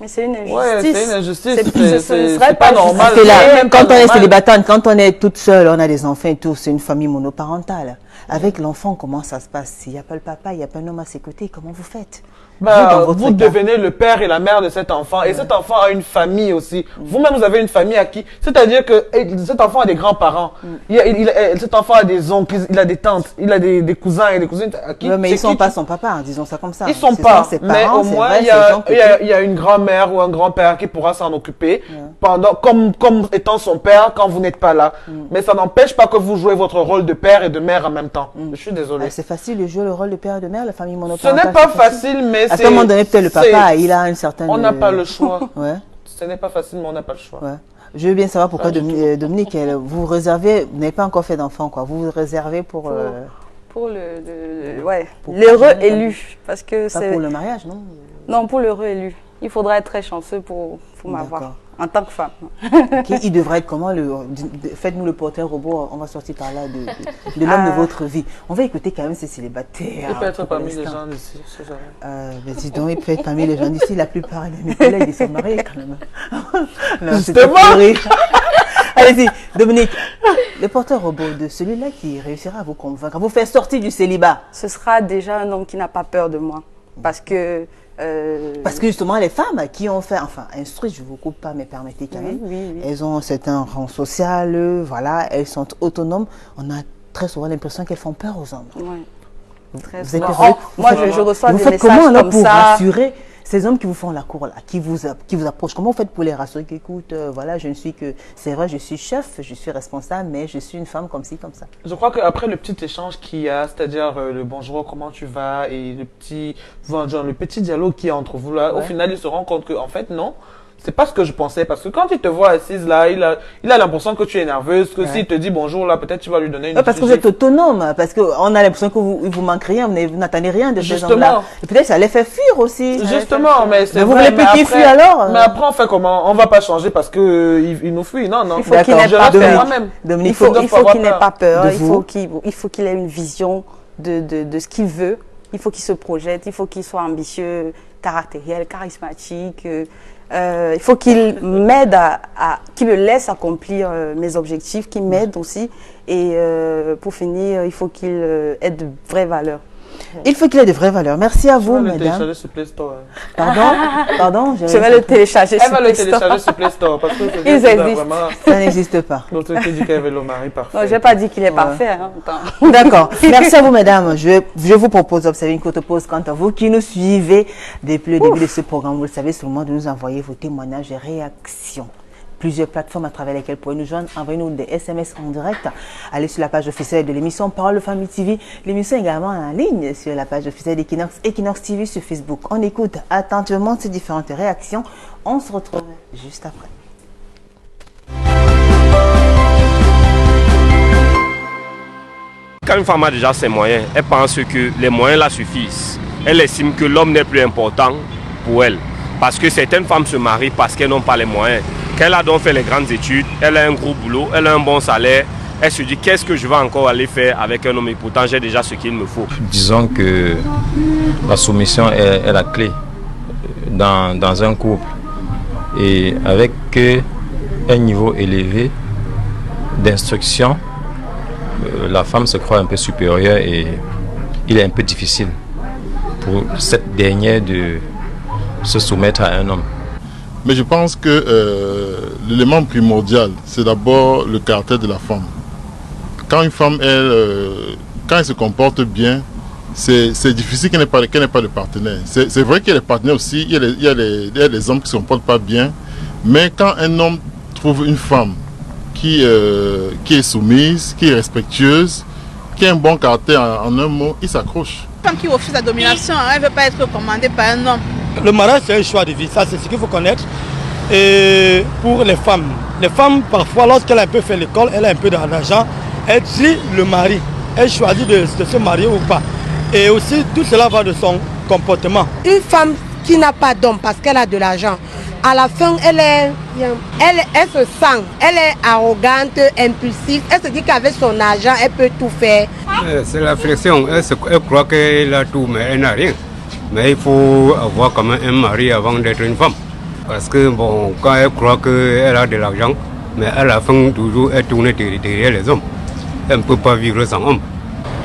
Mais c'est une injustice. Ouais, c'est une injustice. Ce C'est serait pas pas normal. Parce que C'est là, même pas quand on est normal. célibataire, quand on est toute seule, on a des enfants et tout, c'est une famille monoparentale. Avec l'enfant, comment ça se passe? S'il n'y a pas le papa, il n'y a pas un homme à ses côtés, comment vous faites? Bah, dans votre vous cas. devenez le père et la mère de cet enfant. Et cet enfant a une famille aussi. Vous-même, vous avez une famille à qui. C'est-à-dire que cet enfant a des grands-parents. Cet enfant a des oncles, il a des tantes, il a des cousins et des cousines à qui. Ouais, mais c'est ils sont qui pas tu- son papa, disons ça comme ça. Ils sont Ce pas. ses Mais parents, au c'est moins, vrai, il y c'est a, gens que- il y a une grand-mère ou un grand-père qui pourra s'en occuper pendant, comme étant son père quand vous n'êtes pas là. Mais ça n'empêche pas que vous jouez votre rôle de père et de mère en même temps. Je suis désolé. Ah, c'est facile de jouer le rôle de père et de mère, la famille Ce monoparentale. n'est pas c'est facile, mais À c'est. un moment donné, peut-être le c'est- papa, il a une certaine. On n'a pas le choix. Ouais, Ce n'est pas facile, mais on n'a pas le choix. ouais. Je veux bien savoir pourquoi Pas du Dominique, vous réservez, vous n'avez pas encore fait d'enfant, quoi. Vous vous réservez pour. Pour l'heureux Pour- élu. Parce que Pas c'est. pour le mariage, non? Non, pour l'heureux élu. Il faudra être très chanceux pour m'avoir. D'accord. En tant que femme. Ok, il devrait être comment faites-nous le porteur robot, on va sortir par là de l'homme de votre vie. On va écouter quand même ces célibataires. Il peut être pour parmi les l'instant. gens d'ici, c'est jamais. Mais dis donc, il peut être parmi les gens d'ici. La plupart de mes collègues, ils sont mariés quand même. Non, c'est Justement. pas pour rire. Allez-y, Dominique, le porteur robot de celui-là qui réussira à vous convaincre, à vous faire sortir du célibat. Ce sera déjà un homme qui n'a pas peur de moi. Parce que. Parce que justement, les femmes qui ont fait, enfin, instruites, je ne vous coupe pas, mais permettez quand même, oui. elles ont un certain rang social, voilà, elles sont autonomes. On a très souvent l'impression qu'elles font peur aux hommes. Ouais. Très Vous êtes souvent. heureux. Moi, je reçois vous des faites messages comment alors comme pour ça. rassurer ces hommes qui vous font la cour là, qui vous approchent? Comment vous faites pour les rassurer qu'écoute, voilà, je ne suis que, c'est vrai, je suis chef, je suis responsable, mais je suis une femme comme ci, comme ça. Je crois qu'après le petit échange qu'il y a, c'est-à-dire le bonjour, comment tu vas, et le petit dialogue qu'il y a entre vous là, au final, ils se rendent compte que, en fait, non, C'est pas ce que je pensais, parce que quand il te voit assise là, il a l'impression que tu es nerveuse, que s'il te dit bonjour là, peut-être tu vas lui donner une Parce que vous êtes autonome, parce qu'on a l'impression que vous manque rien, vous n'attendez rien de ces Justement. hommes-là. Et peut-être ça les fait fuir aussi. Justement, mais c'est Mais vous vrai, voulez plus mais qu'ils fuient alors Mais après, on fait comment? On va pas changer parce que il nous fuit. Non, non. Il faut qu'il n'ait Je pas le fais peur. moi-même. Dominique, Il faut qu'il n'ait pas peur, de il vous. faut qu'il ait une vision de ce qu'il veut, il faut qu'il se projette, il faut qu'il soit ambitieux, caractériel, charismatique. Il faut qu'il m'aide qu'il me laisse accomplir mes objectifs, qu'il m'aide aussi. Et pour finir, il faut qu'il ait de vraies valeurs. Il faut qu'il ait de vraies valeurs. Merci à vous, Je vais le mesdames. télécharger sur Play Store. Pardon, Je vais le télécharger Elle sur va le Play Store. télécharger sur Play Store parce que Ils c'est existent. vraiment Ça n'existe pas. l'autorité dit qu'elle veut le mari parfait. Non, je n'ai pas dit qu'il est parfait. Hein. Attends. D'accord. Merci à vous, mesdames. Je vous propose d'observer une courte pause. Quant à vous qui nous suivez depuis le début de ce programme, vous le savez, c'est le moment de nous envoyer vos témoignages et réactions. Plusieurs plateformes à travers lesquelles vous pouvez nous joindre. Envoyez-nous des SMS en direct. Allez sur la page officielle de l'émission Parole de Famille TV. L'émission est également en ligne sur la page officielle d'Equinox, Equinox TV sur Facebook. On écoute attentivement ces différentes réactions. On se retrouve juste après. Quand une femme a déjà ses moyens, elle pense que les moyens la suffisent. Elle estime que l'homme n'est plus important pour elle. Parce que certaines femmes se marient parce qu'elles n'ont pas les moyens. Qu'elle a donc fait les grandes études, elle a un gros boulot, elle a un bon salaire. Elle se dit qu'est-ce que je vais encore aller faire avec un homme et pourtant j'ai déjà ce qu'il me faut. Disons que la soumission est la clé dans un couple. Et avec un niveau élevé d'instruction, la femme se croit un peu supérieure et il est un peu difficile pour cette dernière de se soumettre à un homme. Mais je pense que l'élément primordial, c'est d'abord le caractère de la femme. Quand une femme, quand elle se comporte bien, c'est difficile qu'elle n'ait pas de partenaire. C'est vrai qu'il y a des partenaires aussi, il y a des hommes qui ne se comportent pas bien, mais quand un homme trouve une femme qui est soumise, qui est respectueuse, qui a un bon caractère en un mot, il s'accroche. Une femme qui refuse la domination, elle ne veut pas être commandée par un homme. Le mariage, c'est un choix de vie, ça c'est ce qu'il faut connaître. Et pour les femmes, parfois, lorsqu'elle a un peu fait l'école, elle a un peu d'argent, elle dit le mari, elle choisit de se marier ou pas. Et aussi, tout cela va de son comportement. Une femme qui n'a pas d'homme parce qu'elle a de l'argent, à la fin, elle se sent, elle est arrogante, impulsive, elle se dit qu'avec son argent, elle peut tout faire. C'est la pression, elle croit qu'elle a tout, mais elle n'a rien. Mais il faut avoir quand même un mari avant d'être une femme. Parce que bon, quand elle croit qu'elle a de l'argent, mais à la fin, toujours, elle tourne derrière les hommes. Elle ne peut pas vivre sans homme.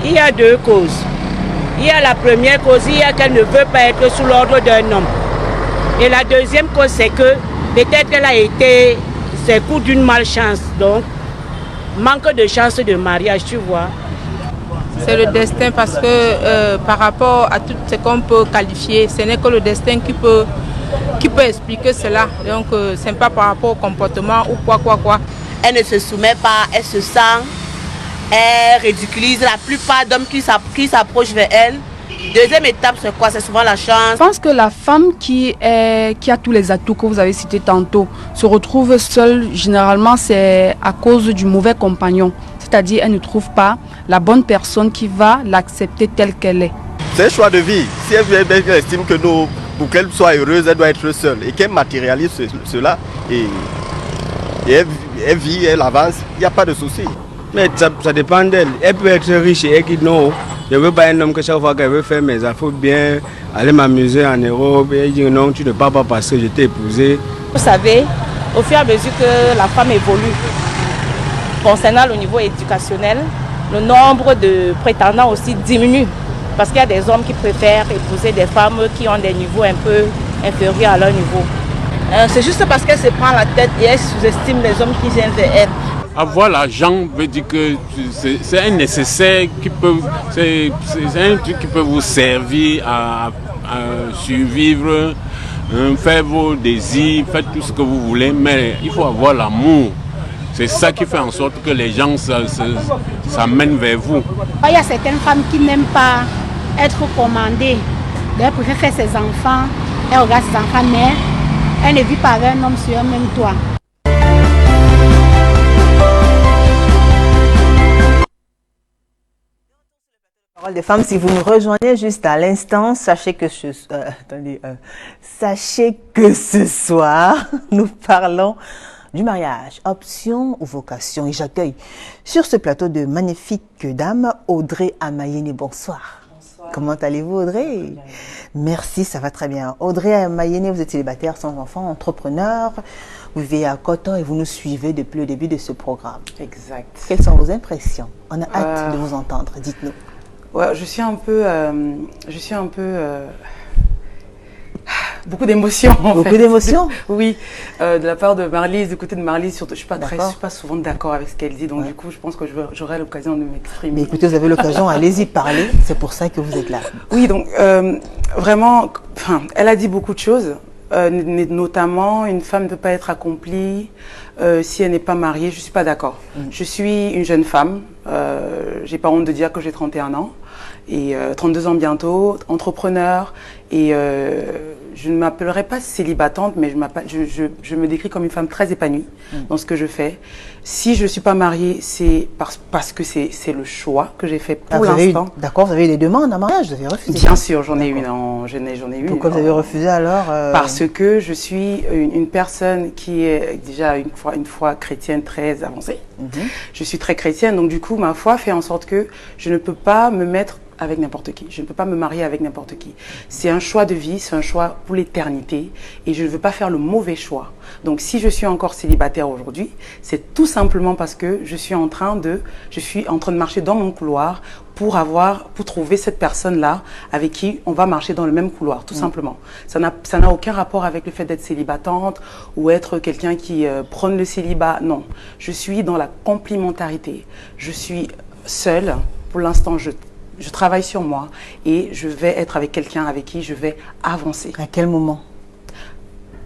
Il y a deux causes. Il y a la première cause, il y a qu'elle ne veut pas être sous l'ordre d'un homme. Et la deuxième cause, c'est que peut-être qu'elle a été, c'est coup d'une malchance. Donc, manque de chance de mariage, tu vois. C'est le destin parce que par rapport à tout ce qu'on peut qualifier, ce n'est que le destin qui peut expliquer cela. Donc ce n'est pas par rapport au comportement ou quoi. Elle ne se soumet pas, elle se sent, elle ridiculise la plupart d'hommes qui s'approchent vers elle. Deuxième étape, c'est quoi? C'est souvent la chance. Je pense que la femme qui a tous les atouts que vous avez cités tantôt se retrouve seule, généralement c'est à cause du mauvais compagnon. C'est-à-dire elle ne trouve pas la bonne personne qui va l'accepter telle qu'elle est. C'est un choix de vie. Si elle estime que pour qu'elle soit heureuse, elle doit être seule et qu'elle matérialise cela et elle vit, elle avance, il n'y a pas de souci. Mais ça dépend d'elle. Elle peut être riche et elle dit non, je ne veux pas un homme que chaque fois qu'elle veut faire mes affaires bien, aller m'amuser en Europe, et elle dit non, tu ne pars pas parce que je t'ai épousé. Vous savez, au fur et à mesure que la femme évolue, concernant le niveau éducationnel, le nombre de prétendants aussi diminue. Parce qu'il y a des hommes qui préfèrent épouser des femmes qui ont des niveaux un peu inférieurs à leur niveau. C'est juste parce qu'elle se prend la tête et elle sous-estime les hommes qui viennent vers elle. Avoir l'argent veut dire que c'est un nécessaire qui peut, c'est un truc qui peut vous servir à survivre, faire vos désirs, faire tout ce que vous voulez, mais il faut avoir l'amour. C'est ça qui fait en sorte que les gens s'amènent vers vous. Il y a certaines femmes qui n'aiment pas être commandées. Elles préfèrent faire ses enfants, elles regardent ses enfants naître Elle ne vit pas avec un homme sur un même toit. Parole des femmes, si vous nous rejoignez juste à l'instant, sachez que ce soir, nous parlons du mariage, option ou vocation. Et j'accueille sur ce plateau de magnifiques dames, Audrey Amayene. Bonsoir. Bonsoir. Comment allez-vous, Audrey? Merci, ça va très bien. Audrey Amayene, vous êtes célibataire sans enfant, entrepreneur. Vous vivez à Coton et vous nous suivez depuis le début de ce programme. Exact. Quelles sont vos impressions? On a hâte de vous entendre, dites-nous. Ouais, je suis un peu beaucoup d'émotions. Beaucoup d'émotions. Oui, de la part de Marlise, du côté de Marlise, surtout. Je suis pas souvent d'accord avec ce qu'elle dit, donc du coup, je pense que j'aurai l'occasion de m'exprimer. Mais écoutez, vous avez l'occasion, allez-y parler. C'est pour ça que vous êtes là. Oui, donc vraiment, elle a dit beaucoup de choses. Notamment, une femme ne peut pas être accomplie si elle n'est pas mariée. Je ne suis pas d'accord. Je suis une jeune femme. J'ai pas honte de dire que j'ai 31 ans et 32 ans bientôt, entrepreneur. Et je ne m'appellerai pas célibatante, mais je me décris comme une femme très épanouie dans ce que je fais. Si je ne suis pas mariée, c'est parce que c'est le choix que j'ai fait pour l'instant. D'accord, vous avez eu des demandes en mariage, vous avez refusé? Bien sûr, j'en ai eu. J'en ai eu. Pourquoi vous avez refusé alors? Parce que je suis une personne qui est déjà une foi chrétienne très avancée. Je suis très chrétienne, donc du coup, ma foi fait en sorte que je ne peux pas me mettre avec n'importe qui. Je ne peux pas me marier avec n'importe qui. C'est un choix de vie, c'est un choix pour l'éternité et je ne veux pas faire le mauvais choix. Donc si je suis encore célibataire aujourd'hui, c'est tout simplement parce que je suis en train de marcher dans mon couloir pour trouver cette personne-là avec qui on va marcher dans le même couloir, tout simplement. Ça n'a aucun rapport avec le fait d'être célibatante ou être quelqu'un qui prône le célibat. Non, je suis dans la complémentarité. Je suis seule. Pour l'instant, je travaille sur moi et je vais être avec quelqu'un avec qui je vais avancer. À quel moment?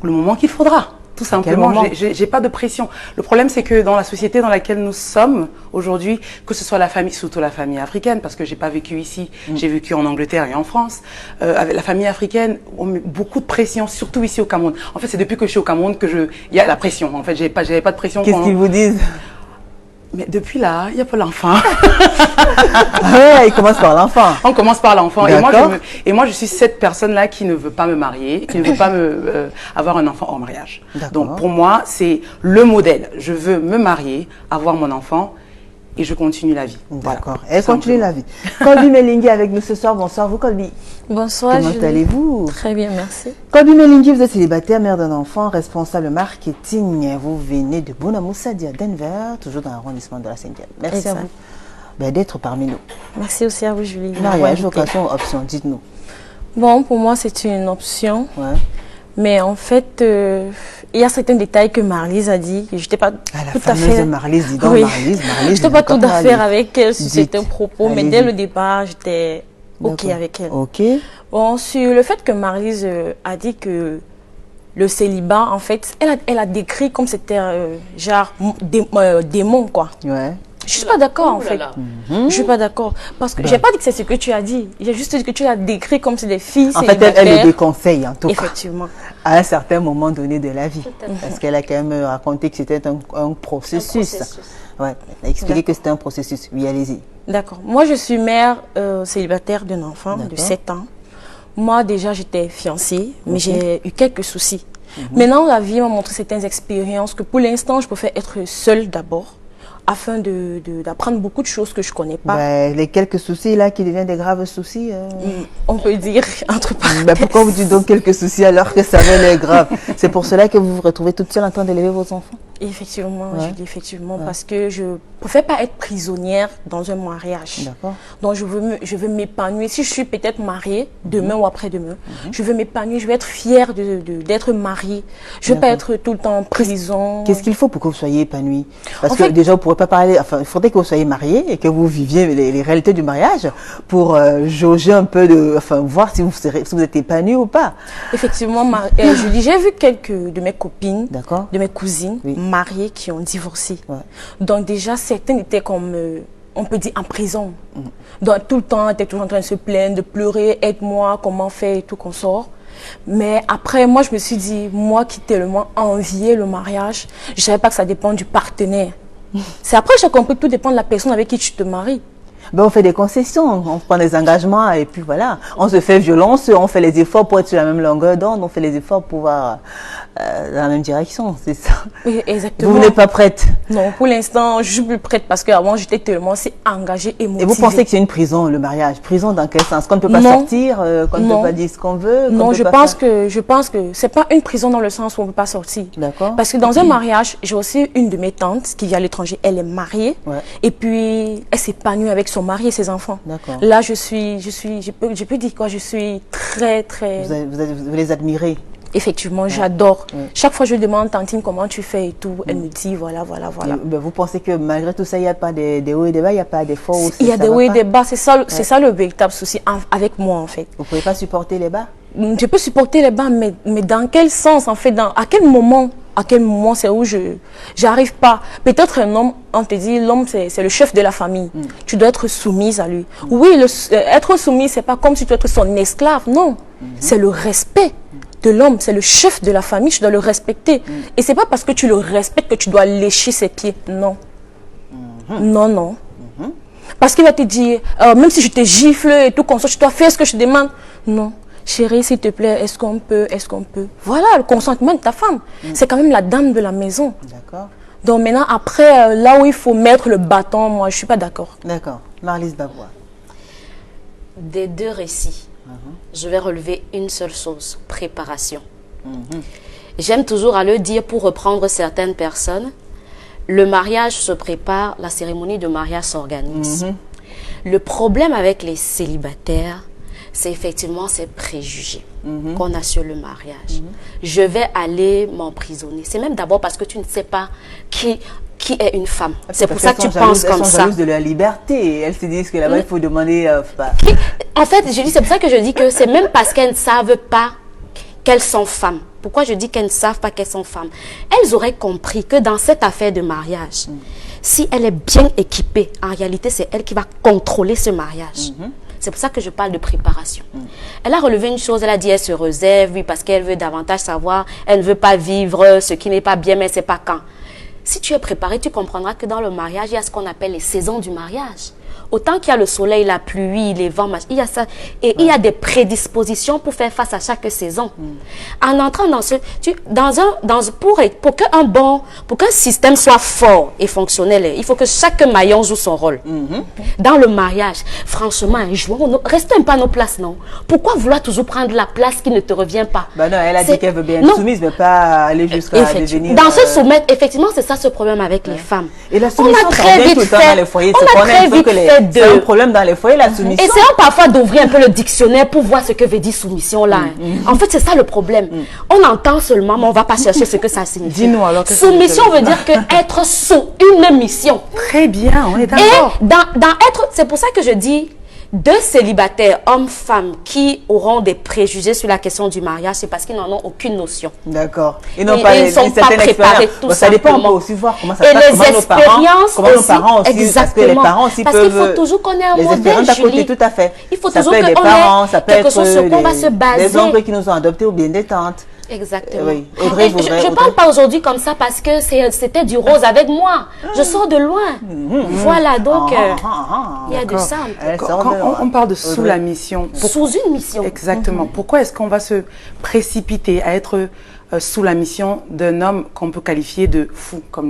Le moment qu'il faudra, tout simplement. J'ai pas de pression. Le problème, c'est que dans la société dans laquelle nous sommes aujourd'hui, que ce soit la famille, surtout la famille africaine, parce que j'ai pas vécu ici, j'ai vécu en Angleterre et en France, avec la famille africaine, on met beaucoup de pression, surtout ici au Cameroun. En fait, c'est depuis que je suis au Cameroun que il y a la pression. En fait, j'avais pas de pression. Qu'est-ce qu'ils vous disent? Mais depuis là, il n'y a pas l'enfant. Ouais, il commence par l'enfant. On commence par l'enfant. Et moi, je suis cette personne-là qui ne veut pas me marier, qui ne veut pas avoir un enfant hors mariage. Donc, pour moi, c'est le modèle. Je veux me marier, avoir mon enfant et je continue la vie. D'accord. Elle continue la vie. Colby Melingi avec nous ce soir. Bonsoir, vous, Colby. Bonsoir. Comment allez-vous? Très bien, merci. Colby Melingi, vous êtes célibataire, mère d'un enfant, responsable marketing. Vous venez de Bonamoussadi à Denver, toujours dans l'arrondissement de la 5e. Merci à vous d'être parmi nous. Merci aussi à vous, Julie. Mariage, vocation, option, dites-nous. Bon, pour moi, c'est une option. Ouais. Mais en fait, il y a certains détails que Marlise a dit. Je n'étais pas tout à fait. Marlise, dis donc, oui. Marlise. Je n'étais pas tout à fait avec elle sur certains propos, mais dès le départ, j'étais OK avec elle. OK. Bon, sur le fait que Marlise a dit que le célibat, en fait, elle a décrit comme c'était genre démon, quoi. Ouais. Je suis pas d'accord en fait. Je suis pas d'accord parce que j'ai pas dit que c'est ce que tu as dit. J'ai juste dit que tu as décrit comme c'est des filles célibataires. En fait, elle le déconseille en tout cas. Effectivement. À un certain moment donné de la vie. Parce qu'elle a quand même raconté que c'était un processus. Ouais. Elle a expliqué que c'était un processus. Oui, allez-y. D'accord. Moi, je suis mère célibataire d'un enfant de 7 ans. Moi, déjà, j'étais fiancée, mais j'ai eu quelques soucis. Maintenant, la vie m'a montré certaines expériences que pour l'instant, je préfère être seule d'abord, afin d'apprendre beaucoup de choses que je ne connais pas. Les quelques soucis là qui deviennent des graves soucis. On peut dire entre parenthèses. Pourquoi vous dites donc quelques soucis alors que ça va être grave? C'est pour cela que vous vous retrouvez toute seule en train d'élever vos enfants? Effectivement, je dis effectivement, parce que je ne préfère pas être prisonnière dans un mariage. D'accord. Donc je veux m'épanouir. Si je suis peut-être mariée demain ou après-demain, je veux m'épanouir, je veux être fière d'être mariée. Je ne veux pas être tout le temps en prison. Qu'est-ce qu'il faut pour que vous soyez épanouie? Parce que déjà, vous ne pourrez pas parler, enfin, il faudrait que vous soyez mariée et que vous viviez les réalités du mariage pour jauger un peu, voir si vous êtes épanouie ou pas. Effectivement, Julie, j'ai vu quelques de mes copines, de mes cousines, mariées qui ont divorcé. Donc déjà, certaines étaient comme, on peut dire, en prison. Donc tout le temps, elles étaient toujours en train de se plaindre, de pleurer, aide-moi, comment faire et tout qu'on sort. Mais après, moi, je me suis dit, moi qui tellement enviais le mariage, je ne savais pas que ça dépend du partenaire. C'est après que j'ai compris que tout dépend de la personne avec qui tu te maries. Ben, on fait des concessions, on prend des engagements et puis voilà. On se fait violence, on fait les efforts pour être sur la même longueur d'onde, on fait les efforts pour voir dans la même direction, c'est ça. Oui, exactement. Vous n'êtes pas prête? Non, pour l'instant, je suis plus prête parce qu'avant, j'étais tellement engagée et motivée. Et vous pensez que c'est une prison, le mariage? Prison dans quel sens? Qu'on ne peut pas sortir, qu'on ne peut pas dire ce qu'on veut? Non, je pense que c'est pas une prison dans le sens où on ne peut pas sortir. D'accord. Parce que dans un mariage, j'ai aussi une de mes tantes qui vit à l'étranger, elle est mariée et puis elle s'épanouit avec son mari et ses enfants. D'accord. Là, je peux dire quoi, je suis très... Vous les admirez? Effectivement, j'adore. Chaque fois, je demande, Tantine, comment tu fais et tout. Elle me dit, voilà. Ben, vous pensez que malgré tout ça, il n'y a pas des hauts et des bas, il n'y a pas des forts aussi? Il y a des hauts et des bas, c'est ça le véritable souci avec moi, en fait. Vous ne pouvez pas supporter les bas? Je peux supporter les bas, mais dans quel sens, en fait, à quel moment c'est où j'arrive pas. Peut-être un homme, on te dit, l'homme c'est le chef de la famille. Tu dois être soumise à lui. Oui, être soumise, c'est pas comme si tu dois être son esclave, non. C'est le respect de l'homme, c'est le chef de la famille, tu dois le respecter. Et c'est pas parce que tu le respectes que tu dois lécher ses pieds, non. Non. Parce qu'il va te dire, même si je te gifle et tout comme ça, tu dois faire ce que je te demande. Non. Chérie, s'il te plaît, est-ce qu'on peut? Voilà, le consentement de ta femme. C'est quand même la dame de la maison. D'accord. Donc maintenant, après, là où il faut mettre le bâton, moi, je ne suis pas d'accord. D'accord. Marlise Babois. Des deux récits, je vais relever une seule chose, préparation. J'aime toujours à le dire pour reprendre certaines personnes, le mariage se prépare, la cérémonie de mariage s'organise. Le problème avec les célibataires, c'est effectivement ces préjugés qu'on a sur le mariage. Je vais aller m'emprisonner. C'est même d'abord parce que tu ne sais pas qui est une femme. C'est pour ça que tu penses comme ça. Elles sont jalouses de leur liberté. Elles se disent que là-bas, il faut demander... En fait, c'est pour ça que je dis que c'est même parce qu'elles ne savent pas qu'elles sont femmes. Pourquoi je dis qu'elles ne savent pas qu'elles sont femmes? Elles auraient compris que dans cette affaire de mariage, si elle est bien équipée, en réalité, c'est elle qui va contrôler ce mariage. C'est pour ça que je parle de préparation. Elle a relevé une chose, elle a dit elle se réserve, oui, parce qu'elle veut davantage savoir, elle ne veut pas vivre ce qui n'est pas bien, mais c'est pas quand. Si tu es préparé, tu comprendras que dans le mariage, il y a ce qu'on appelle les saisons du mariage. Autant qu'il y a le soleil, la pluie, les vents, il y a ça. Et il y a des prédispositions pour faire face à chaque saison. En entrant dans ce... pour qu'un système soit fort et fonctionnel, il faut que chaque maillon joue son rôle. Dans le mariage, franchement, restez un peu à nos places, non? Pourquoi vouloir toujours prendre la place qui ne te revient pas? Non, elle a dit qu'elle veut bien être soumise, mais pas aller jusqu'à devenir... Dans ce soumettre, effectivement, c'est ça ce problème avec les femmes. Et la soumission, on a très vite fait... dans les foyers, c'est un problème dans les foyers, la soumission. Essayons parfois d'ouvrir un peu le dictionnaire pour voir ce que veut dire soumission là. En fait, c'est ça le problème. On entend seulement, mais on ne va pas chercher ce que ça signifie. Dis-nous alors. Soumission veut dire que être sous une mission. Très bien, on est d'accord. Et dans être, c'est pour ça que je dis, deux célibataires, hommes, femmes, qui auront des préjugés sur la question du mariage, c'est parce qu'ils n'en ont aucune notion. D'accord. Ils n'ont pas ils sont pas préparés, tout ça dépend, on peut aussi voir comment ça se passe, comment nos parents aussi, exactement. Parce que les parents aussi parce peuvent... qu'il faut toujours qu'on ait un les modèle, Julie. Tout à fait. Il faut ça toujours peut être des qu'on parents, ait ça peut quelque être chose sur quoi on va se baser. des oncles qui nous ont adoptés ou bien des tantes. Exactement. Oui. Audrey, je ne parle pas aujourd'hui comme ça parce que c'était du rose avec moi. Je sors de loin. Voilà, donc il y a de ça. Quand on parle de sous la mission. Sous une mission. Exactement. Pourquoi est-ce qu'on va se précipiter à être sous la mission d'un homme qu'on peut qualifier de fou à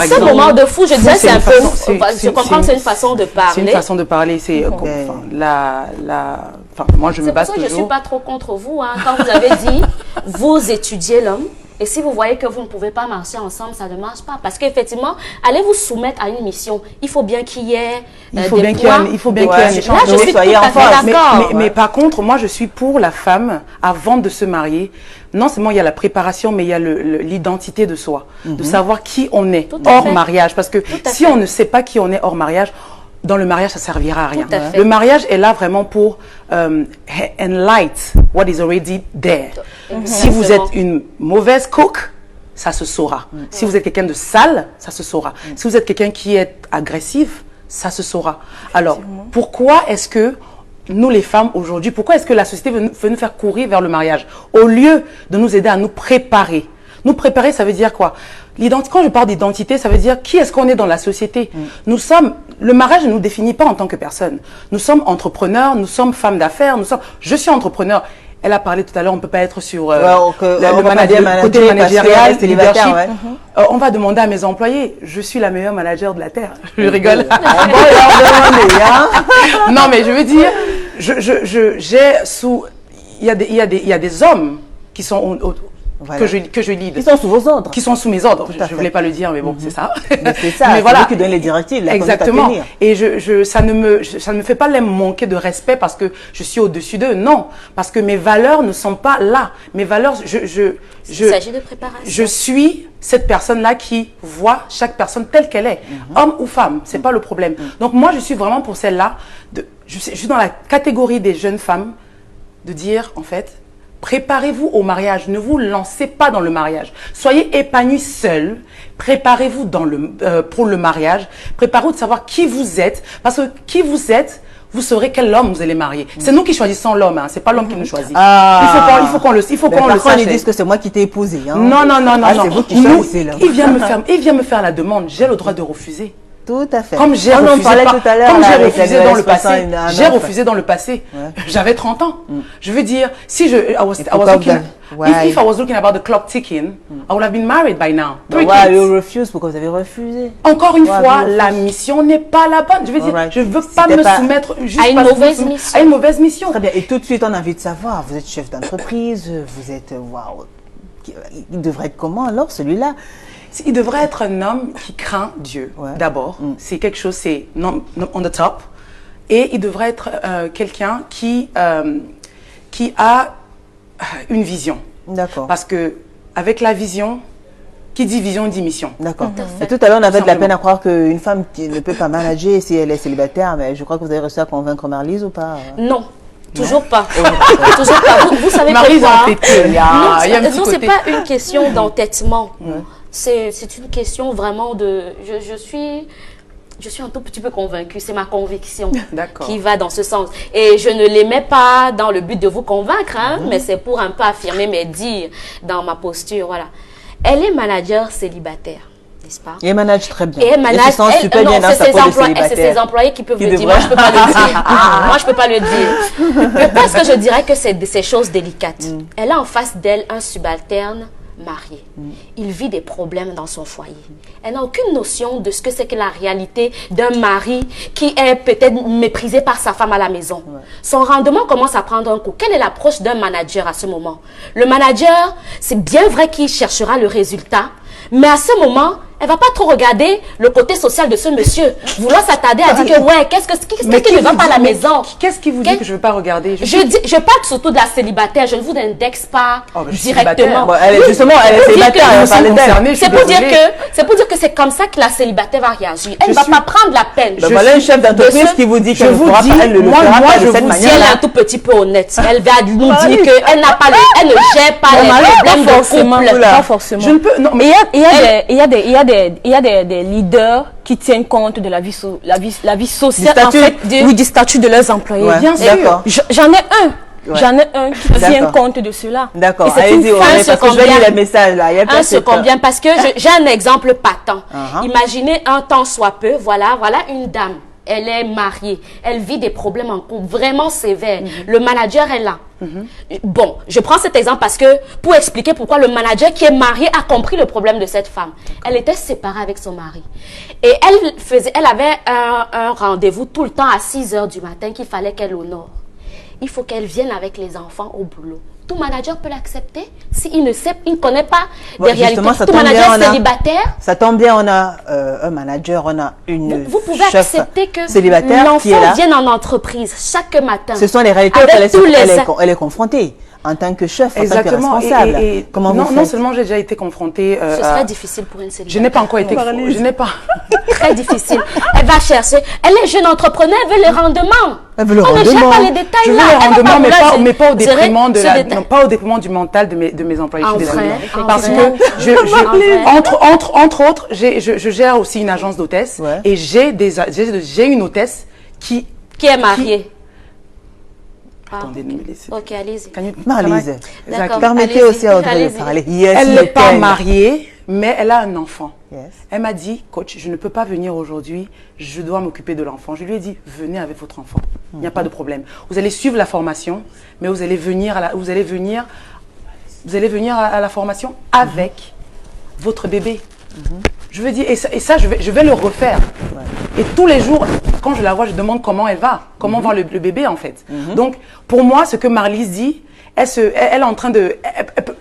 ce moment de fou, je dirais c'est un peu... Je comprends que c'est une façon de parler. C'est une façon de parler. C'est moi, je me base toujours... C'est pour ça que je ne suis pas trop contre vous. Hein. Quand vous avez dit, vous étudiez l'homme, et si vous voyez que vous ne pouvez pas marcher ensemble, ça ne marche pas. Parce qu'effectivement, allez vous soumettre à une mission. Il faut bien qu'il y ait il faut bien qu'il y ait un échange. Là, je suis tout à fait d'accord. Mais par contre, moi, je suis pour la femme, avant de se marier, non seulement il y a la préparation, mais il y a l'identité de soi. De savoir qui on est hors mariage. Parce que si on ne sait pas qui on est hors mariage, dans le mariage, ça ne servira à rien. Le mariage est là vraiment pour enlight what is already there. Si vous êtes une mauvaise cook, ça se saura. Si vous êtes quelqu'un de sale, ça se saura. Si vous êtes quelqu'un qui est agressif, ça se saura. Alors, pourquoi est-ce que nous les femmes aujourd'hui, pourquoi est-ce que la société veut nous faire courir vers le mariage au lieu de nous aider à nous préparer? Nous préparer, ça veut dire quoi? Quand je parle d'identité, ça veut dire qui est-ce qu'on est dans la société. Nous sommes, le mariage ne nous définit pas en tant que personne. Nous sommes entrepreneurs, nous sommes femmes d'affaires, je suis entrepreneur. Elle a parlé tout à l'heure, on ne peut pas être sur le côté managérial, leadership. Ouais. On va demander à mes employés, je suis la meilleure manager de la Terre. Je rigole. Non, mais je veux dire, il y a des hommes qui sont voilà. que je lead. Qui sont sous vos ordres. Qui sont sous mes ordres. Je ne voulais pas le dire, mais bon, c'est ça. Mais c'est ça, c'est voilà. Vous qui donnez les directives. Exactement. Et ça ne me fait pas les manquer de respect parce que je suis au-dessus d'eux. Non, parce que mes valeurs ne sont pas là. Mes valeurs, il s'agit de préparation. Je suis cette personne-là qui voit chaque personne telle qu'elle est, homme ou femme, c'est pas le problème. Donc moi, je suis vraiment pour celle-là. Je suis dans la catégorie des jeunes femmes de dire, en fait, préparez-vous au mariage, ne vous lancez pas dans le mariage. Soyez épanouis seuls, préparez-vous pour le mariage, préparez-vous de savoir qui vous êtes, parce que qui vous êtes, vous saurez quel homme vous allez marier. C'est nous qui choisissons l'homme, hein, c'est pas l'homme qui nous choisit. Il faut qu'on le sache. Ils disent que c'est moi qui t'ai épousé. Hein. Non. C'est vous qui choisissez l'homme. Il vient me faire la demande, j'ai le droit de refuser. Tout à fait. Comme j'ai refusé dans le passé. J'ai refusé dans le passé. J'avais 30 ans. Je veux dire, si I was looking, if I was looking about the clock ticking, I would have been married by now. Why you refuse? Pourquoi vous avez refusé? Encore une fois, la mission n'est pas la bonne. Je veux dire, je ne veux pas me soumettre juste à une mauvaise mission. Très bien. Et tout de suite, on a envie de savoir, vous êtes chef d'entreprise, vous êtes, il devrait être comment alors celui-là? Il devrait être un homme qui craint Dieu, d'abord. C'est quelque chose, c'est on the top. Et il devrait être quelqu'un qui a une vision. D'accord. Parce que avec la vision, qui dit vision dit mission. D'accord. Et tout à l'heure, on avait de la peine à croire qu'une femme qui ne peut pas manager si elle est célibataire, mais je crois que vous avez réussi à convaincre Marlise ou pas? Non. Toujours pas. Toujours pas. Vous savez pourquoi? Non, c'est pas une question d'entêtement. C'est une question vraiment de... Je suis un tout petit peu convaincue. C'est ma conviction qui va dans ce sens. Et je ne l'émets pas dans le but de vous convaincre, hein, mais c'est pour un peu affirmer mes dires dans ma posture. Voilà. Elle est manager célibataire, n'est-ce pas? Et elle manage très bien. Et elle manage super bien dans sa peau de célibataire. C'est ses employés qui peuvent le dire. Moi, je ne peux pas le dire. Moi, je ne peux pas le dire. Pourquoi est-ce que je dirais que c'est ces choses délicates? Elle a en face d'elle un subalterne marié. Il vit des problèmes dans son foyer. Elle n'a aucune notion de ce que c'est que la réalité d'un mari qui est peut-être méprisé par sa femme à la maison. Son rendement commence à prendre un coup. Quelle est l'approche d'un manager à ce moment? Le manager, c'est bien vrai qu'il cherchera le résultat, mais à ce moment, elle va pas trop regarder le côté social de ce monsieur. Vouloir s'attarder à dire que ouais, qu'est-ce qui ne va pas à la maison? Qu'est-ce qui vous dit que je ne veux pas regarder? Je parle surtout de la célibataire. Je ne vous indexe pas directement. Justement, elle est célibataire. C'est pour dire que c'est comme ça que la célibataire va réagir. Elle ne va pas prendre la peine. Voilà une chef d'entreprise qui vous dit qu'elle ne pourra pas le faire de cette manière. Elle est un tout petit peu honnête. Elle va nous dire qu'elle n'a pas, elle ne gère pas les problèmes de couple. Pas forcément. Je ne peux. Non, mais il y a des leaders qui tiennent compte de la vie sociale, en fait, du statut de leurs employés. Ouais, bien sûr. J'en ai un. J'en ai un qui tient compte de cela. D'accord. Allez-y, parce que je vais lire les messages là. Un se combien? Parce que j'ai un exemple patent. Imaginez un temps soit peu, voilà une dame. Elle est mariée. Elle vit des problèmes en couple vraiment sévères. Le manager est là. Bon, je prends cet exemple parce que pour expliquer pourquoi le manager qui est marié a compris le problème de cette femme. Elle était séparée avec son mari. Et elle avait un rendez-vous tout le temps à 6h du matin qu'il fallait qu'elle honore. Il faut qu'elle vienne avec les enfants au boulot. Tout manager peut l'accepter s'il ne connaît pas des réalités. Tout manager célibataire. Ça tombe bien, on a un manager, on a une vous pouvez accepter que l'enfant vienne en entreprise chaque matin. Ce sont les réalités auxquelles elle est confrontée en tant que chef, en tant que responsable. Comment vous faites? Non seulement j'ai déjà été confrontée. Ce serait difficile pour une célibataire. Je n'ai pas encore été. Je n'ai pas. Très difficile. Elle va chercher. Elle est jeune entrepreneur, elle veut le rendement. Elle veut le rendement. On ne gère pas les détails. Je veux le rendement, mais pas au détriment pas au détriment du mental de mes employés. Je suis désolée. Parce que entre autres, je gère aussi une agence d'hôtesse et j'ai une hôtesse qui est mariée. Attendez, ne me laissez. Ok, allez-y. Marlise, D'accord, permettez aussi à Audrey de parler. Yes, elle n'est pas lequel? mariée, mais elle a un enfant. Yes. Elle m'a dit, coach, je ne peux pas venir aujourd'hui, je dois m'occuper de l'enfant. Je lui ai dit, venez avec votre enfant, il n'y a pas de problème. Vous allez suivre la formation, mais vous allez venir à la formation avec votre bébé. Je veux dire, et ça je vais le refaire. Et tous les jours, quand je la vois, je demande comment elle va, comment va le bébé en fait. Donc, pour moi, ce que Marlise dit, elle est en train de...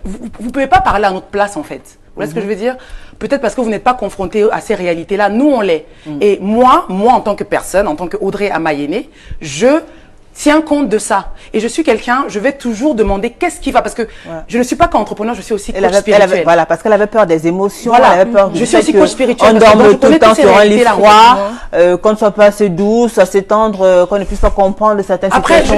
vous ne pouvez pas parler à notre place en fait. Vous voyez ce que je veux dire? Peut-être parce que vous n'êtes pas confronté à ces réalités-là. Nous, on l'est. Et moi, en tant que personne, en tant qu'Audrey Amayene, je tiens compte de ça. Et je suis quelqu'un, je vais toujours demander qu'est-ce qui va. Parce que je ne suis pas qu'entrepreneur, je suis aussi coach spirituel. Voilà, parce qu'elle avait peur des émotions, voilà. elle avait peur je suis aussi coach spirituel. On dorme tout le temps sur un lit froid, qu'on ne soit pas assez douce, assez tendre, qu'on ne puisse pas comprendre certaines situations.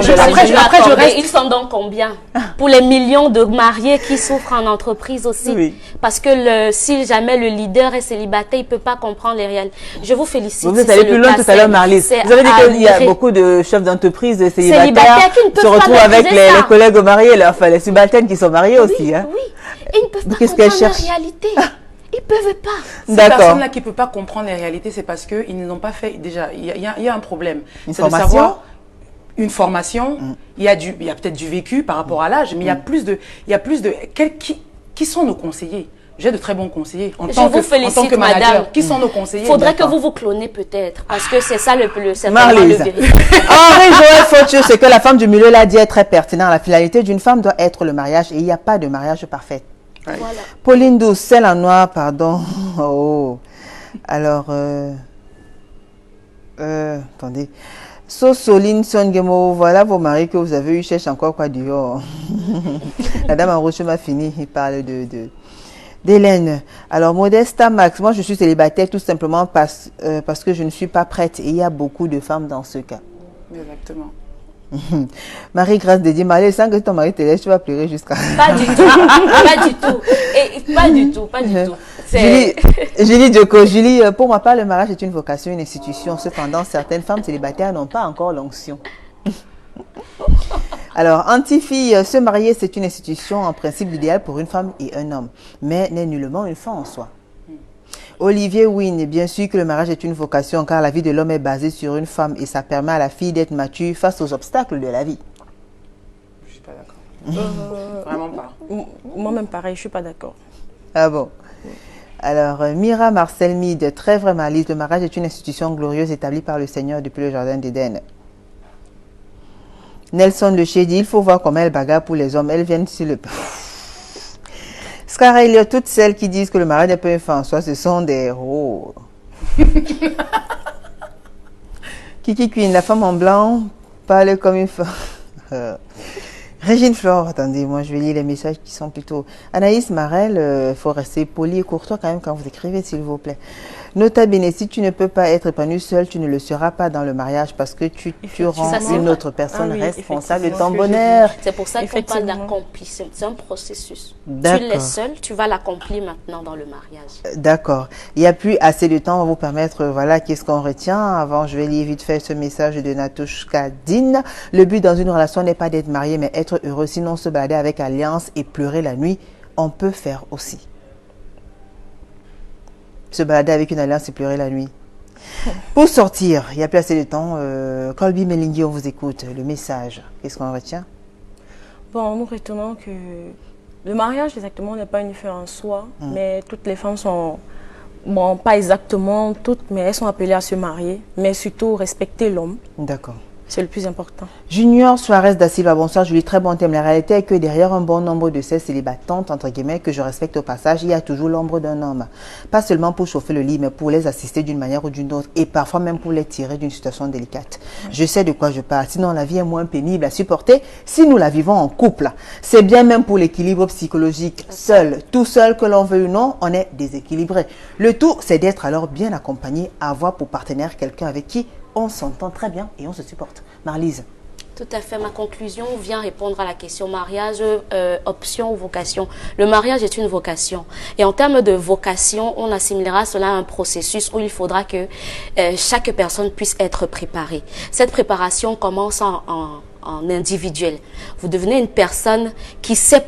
Ils sont donc combien? Pour les millions de mariés qui souffrent en entreprise aussi. Oui. Parce que si jamais le leader est célibataire, il ne peut pas comprendre les réalités. Je vous félicite. Vous êtes allé plus loin tout à l'heure, Marlise. Vous avez dit qu'il y a beaucoup de chefs d'entreprise célibataires qui se retrouvent avec les collègues mariés, les subalternes qui sont mariés aussi. Hein. Oui, et ils ne peuvent pas comprendre la réalité. Ils ne peuvent pas. Ces personnes-là qui ne peuvent pas comprendre les réalités, c'est parce qu'ils n'ont pas fait... Déjà, il y a un problème. C'est de savoir une formation, il y a peut-être du vécu par rapport à l'âge, mais il y a plus de... Qui sont nos conseillers? J'ai de très bons conseillers. En tant que manager, madame. Qui sont nos conseillers? Il faudrait que vous vous clonez peut-être, parce que c'est ça le Marlise. Henri Joël Faucheux, ce que la femme du milieu l'a dit est très pertinent. La finalité d'une femme doit être le mariage et il n'y a pas de mariage parfait. Voilà. Pauline Douce, celle en noir, pardon. Oh. Alors, attendez. Soline Songemo, voilà vos maris que vous avez eu, cherche encore quoi dehors. La dame en rouge m'a fini, il parle d'Hélène. Alors, Modesta Max, moi je suis célibataire tout simplement parce que je ne suis pas prête. Et il y a beaucoup de femmes dans ce cas. Exactement. Marie-Grâce de Marley, sans que ton mari te laisse, tu vas pleurer jusqu'à... Pas du tout, pas du tout. Et pas du tout, pas du tout. Julie Dioko, Julie, pour moi, le mariage est une vocation, une institution. Cependant, certaines femmes célibataires n'ont pas encore l'onction. Alors, Antifille, se marier, c'est une institution en principe idéale pour une femme et un homme, mais n'est nullement une fin en soi. Olivier Wynne, bien sûr que le mariage est une vocation car la vie de l'homme est basée sur une femme et ça permet à la fille d'être mature face aux obstacles de la vie. Je ne suis pas d'accord. Vraiment pas. Moi-même pareil, je ne suis pas d'accord. Ah bon? Alors, Mira Marcel Mide, très vrai Marlise, le mariage est une institution glorieuse établie par le Seigneur depuis le jardin d'Éden. Nelson Le dit, il faut voir comment elle bagarre pour les hommes. Elles viennent sur le... Scar Elliott, toutes celles qui disent que le mariage n'est pas une fin en soi, ce sont des héros. Kiki Queen, la femme en blanc, parle comme une femme. Régine Flore, attendez, moi je vais lire les messages qui sont plutôt... Anaïs Marel, il faut rester poli et courtois quand même quand vous écrivez, s'il vous plaît. Nota bene, si tu ne peux pas être épanoui seul, tu ne le seras pas dans le mariage parce que tu rends une autre personne responsable de ton bonheur. C'est pour ça qu'on parle d'accomplissement. C'est un processus. Tu l'es seul, tu vas l'accomplir maintenant dans le mariage. D'accord. Il n'y a plus assez de temps, on va vous permettre, voilà, qu'est-ce qu'on retient. Avant, je vais lire vite fait ce message de Natouchka Dine. Le but dans une relation n'est pas d'être marié, mais être heureux. Sinon, se balader avec alliance et pleurer la nuit, on peut faire aussi. Se balader avec une alliance et pleurer la nuit. Pour sortir, il n'y a plus assez de temps. Colby Melingui, on vous écoute. Le message, qu'est-ce qu'on retient? Bon, nous retenons que le mariage, exactement, n'est pas une fin en soi, mais toutes les femmes sont, bon, pas exactement toutes, mais elles sont appelées à se marier, mais surtout respecter l'homme. D'accord. C'est le plus important. Junior Suarez da Silva, bonsoir Julie, très bon thème. La réalité est que derrière un bon nombre de ces célibatantes, entre guillemets, que je respecte au passage, il y a toujours l'ombre d'un homme. Pas seulement pour chauffer le lit, mais pour les assister d'une manière ou d'une autre, et parfois même pour les tirer d'une situation délicate. Je sais de quoi je parle, sinon la vie est moins pénible à supporter si nous la vivons en couple. C'est bien même pour l'équilibre psychologique. Seul, tout seul que l'on veut ou non, on est déséquilibré. Le tout, c'est d'être alors bien accompagné, avoir pour partenaire quelqu'un avec qui on s'entend très bien et on se supporte. Marlise. Tout à fait. Ma conclusion vient répondre à la question mariage, option ou vocation. Le mariage est une vocation. Et en termes de vocation, on assimilera cela à un processus où il faudra que chaque personne puisse être préparée. Cette préparation commence en individuel. Vous devenez une personne qui sait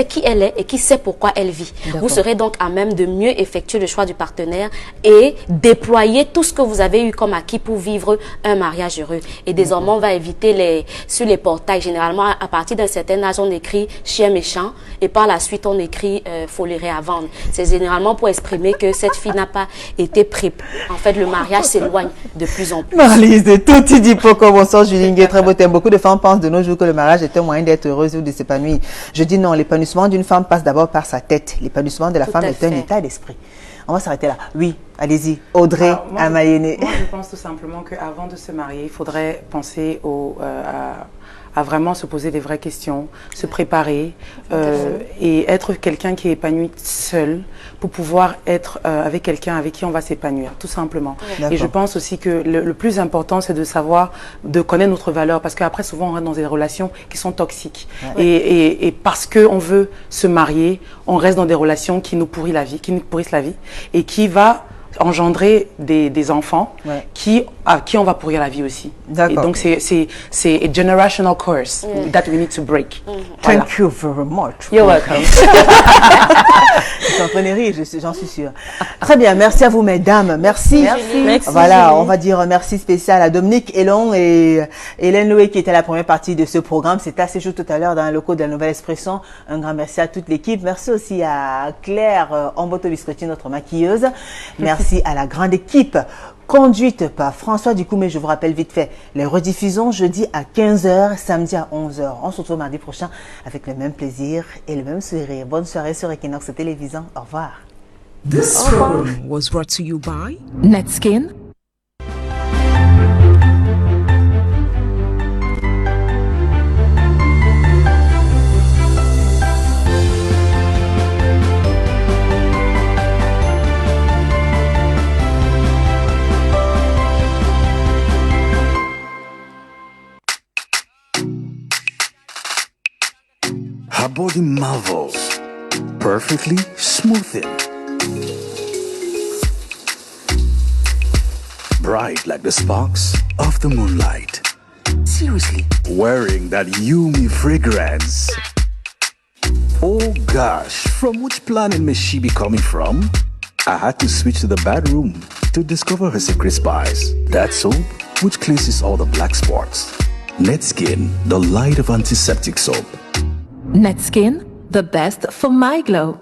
qui elle est et qui sait pourquoi elle vit. Vous serez donc à même de mieux effectuer le choix du partenaire et déployer tout ce que vous avez eu comme acquis pour vivre un mariage heureux. Et désormais, on va éviter sur les portails. Généralement, à partir d'un certain âge, on écrit chien méchant et par la suite, on écrit folerait à vendre. C'est généralement pour exprimer que cette fille n'a pas été prép. En fait, le mariage s'éloigne de plus en plus. Marlise, tout dit Poko, bonsoir Julie Nguyen, très beau thème. Beaucoup de femmes pensent de nos jours que le mariage est un moyen d'être heureuse ou de s'épanouir. Je dis non, l'épanouissement d'une femme passe d'abord par sa tête. L'épanouissement de la femme est un état d'esprit. On va s'arrêter là. Oui, allez-y. Audrey Amayene. Moi, je pense tout simplement qu'avant de se marier, il faudrait penser à vraiment se poser des vraies questions, se préparer et être quelqu'un qui est épanoui seul pour pouvoir être avec quelqu'un avec qui on va s'épanouir, tout simplement. Et je pense aussi que le plus important, c'est de savoir, de connaître notre valeur, parce qu'après, souvent, on reste dans des relations qui sont toxiques. Et parce qu'on veut se marier, on reste dans des relations qui nous pourrissent la vie et qui va engendrer des enfants à qui on va pourrir la vie aussi. Et donc c'est a generational curse that we need to break. Voilà. Thank you very much. You're welcome. Je suis en train de rire, j'en suis sûre. Très bien, merci à vous mesdames, merci. Merci. Voilà, on va dire merci spécial à Dominique Elon et Hélène Loué qui était la première partie de ce programme. C'était à ces jours tout à l'heure dans le locaux de la Nouvelle Expression. Un grand merci à toute l'équipe. Merci aussi à Claire Omboto Biscotti, notre maquilleuse. Merci à la grande équipe conduite par François Ducoumé. Je vous rappelle vite fait, les rediffusions jeudi à 15h, samedi à 11h. On se retrouve mardi prochain avec le même plaisir et le même sourire. Bonne soirée sur Equinox Télévision. Au revoir. This program was brought to you by Netskin. Her body marvels, perfectly smoothing, bright like the sparks of the moonlight. Seriously, wearing that Yumi fragrance. Oh gosh, from which planet may she be coming from? I had to switch to the bedroom to discover her secret spice. That soap, which cleanses all the black spots. Netskin, the light of antiseptic soap. Netskin, the best for my glow.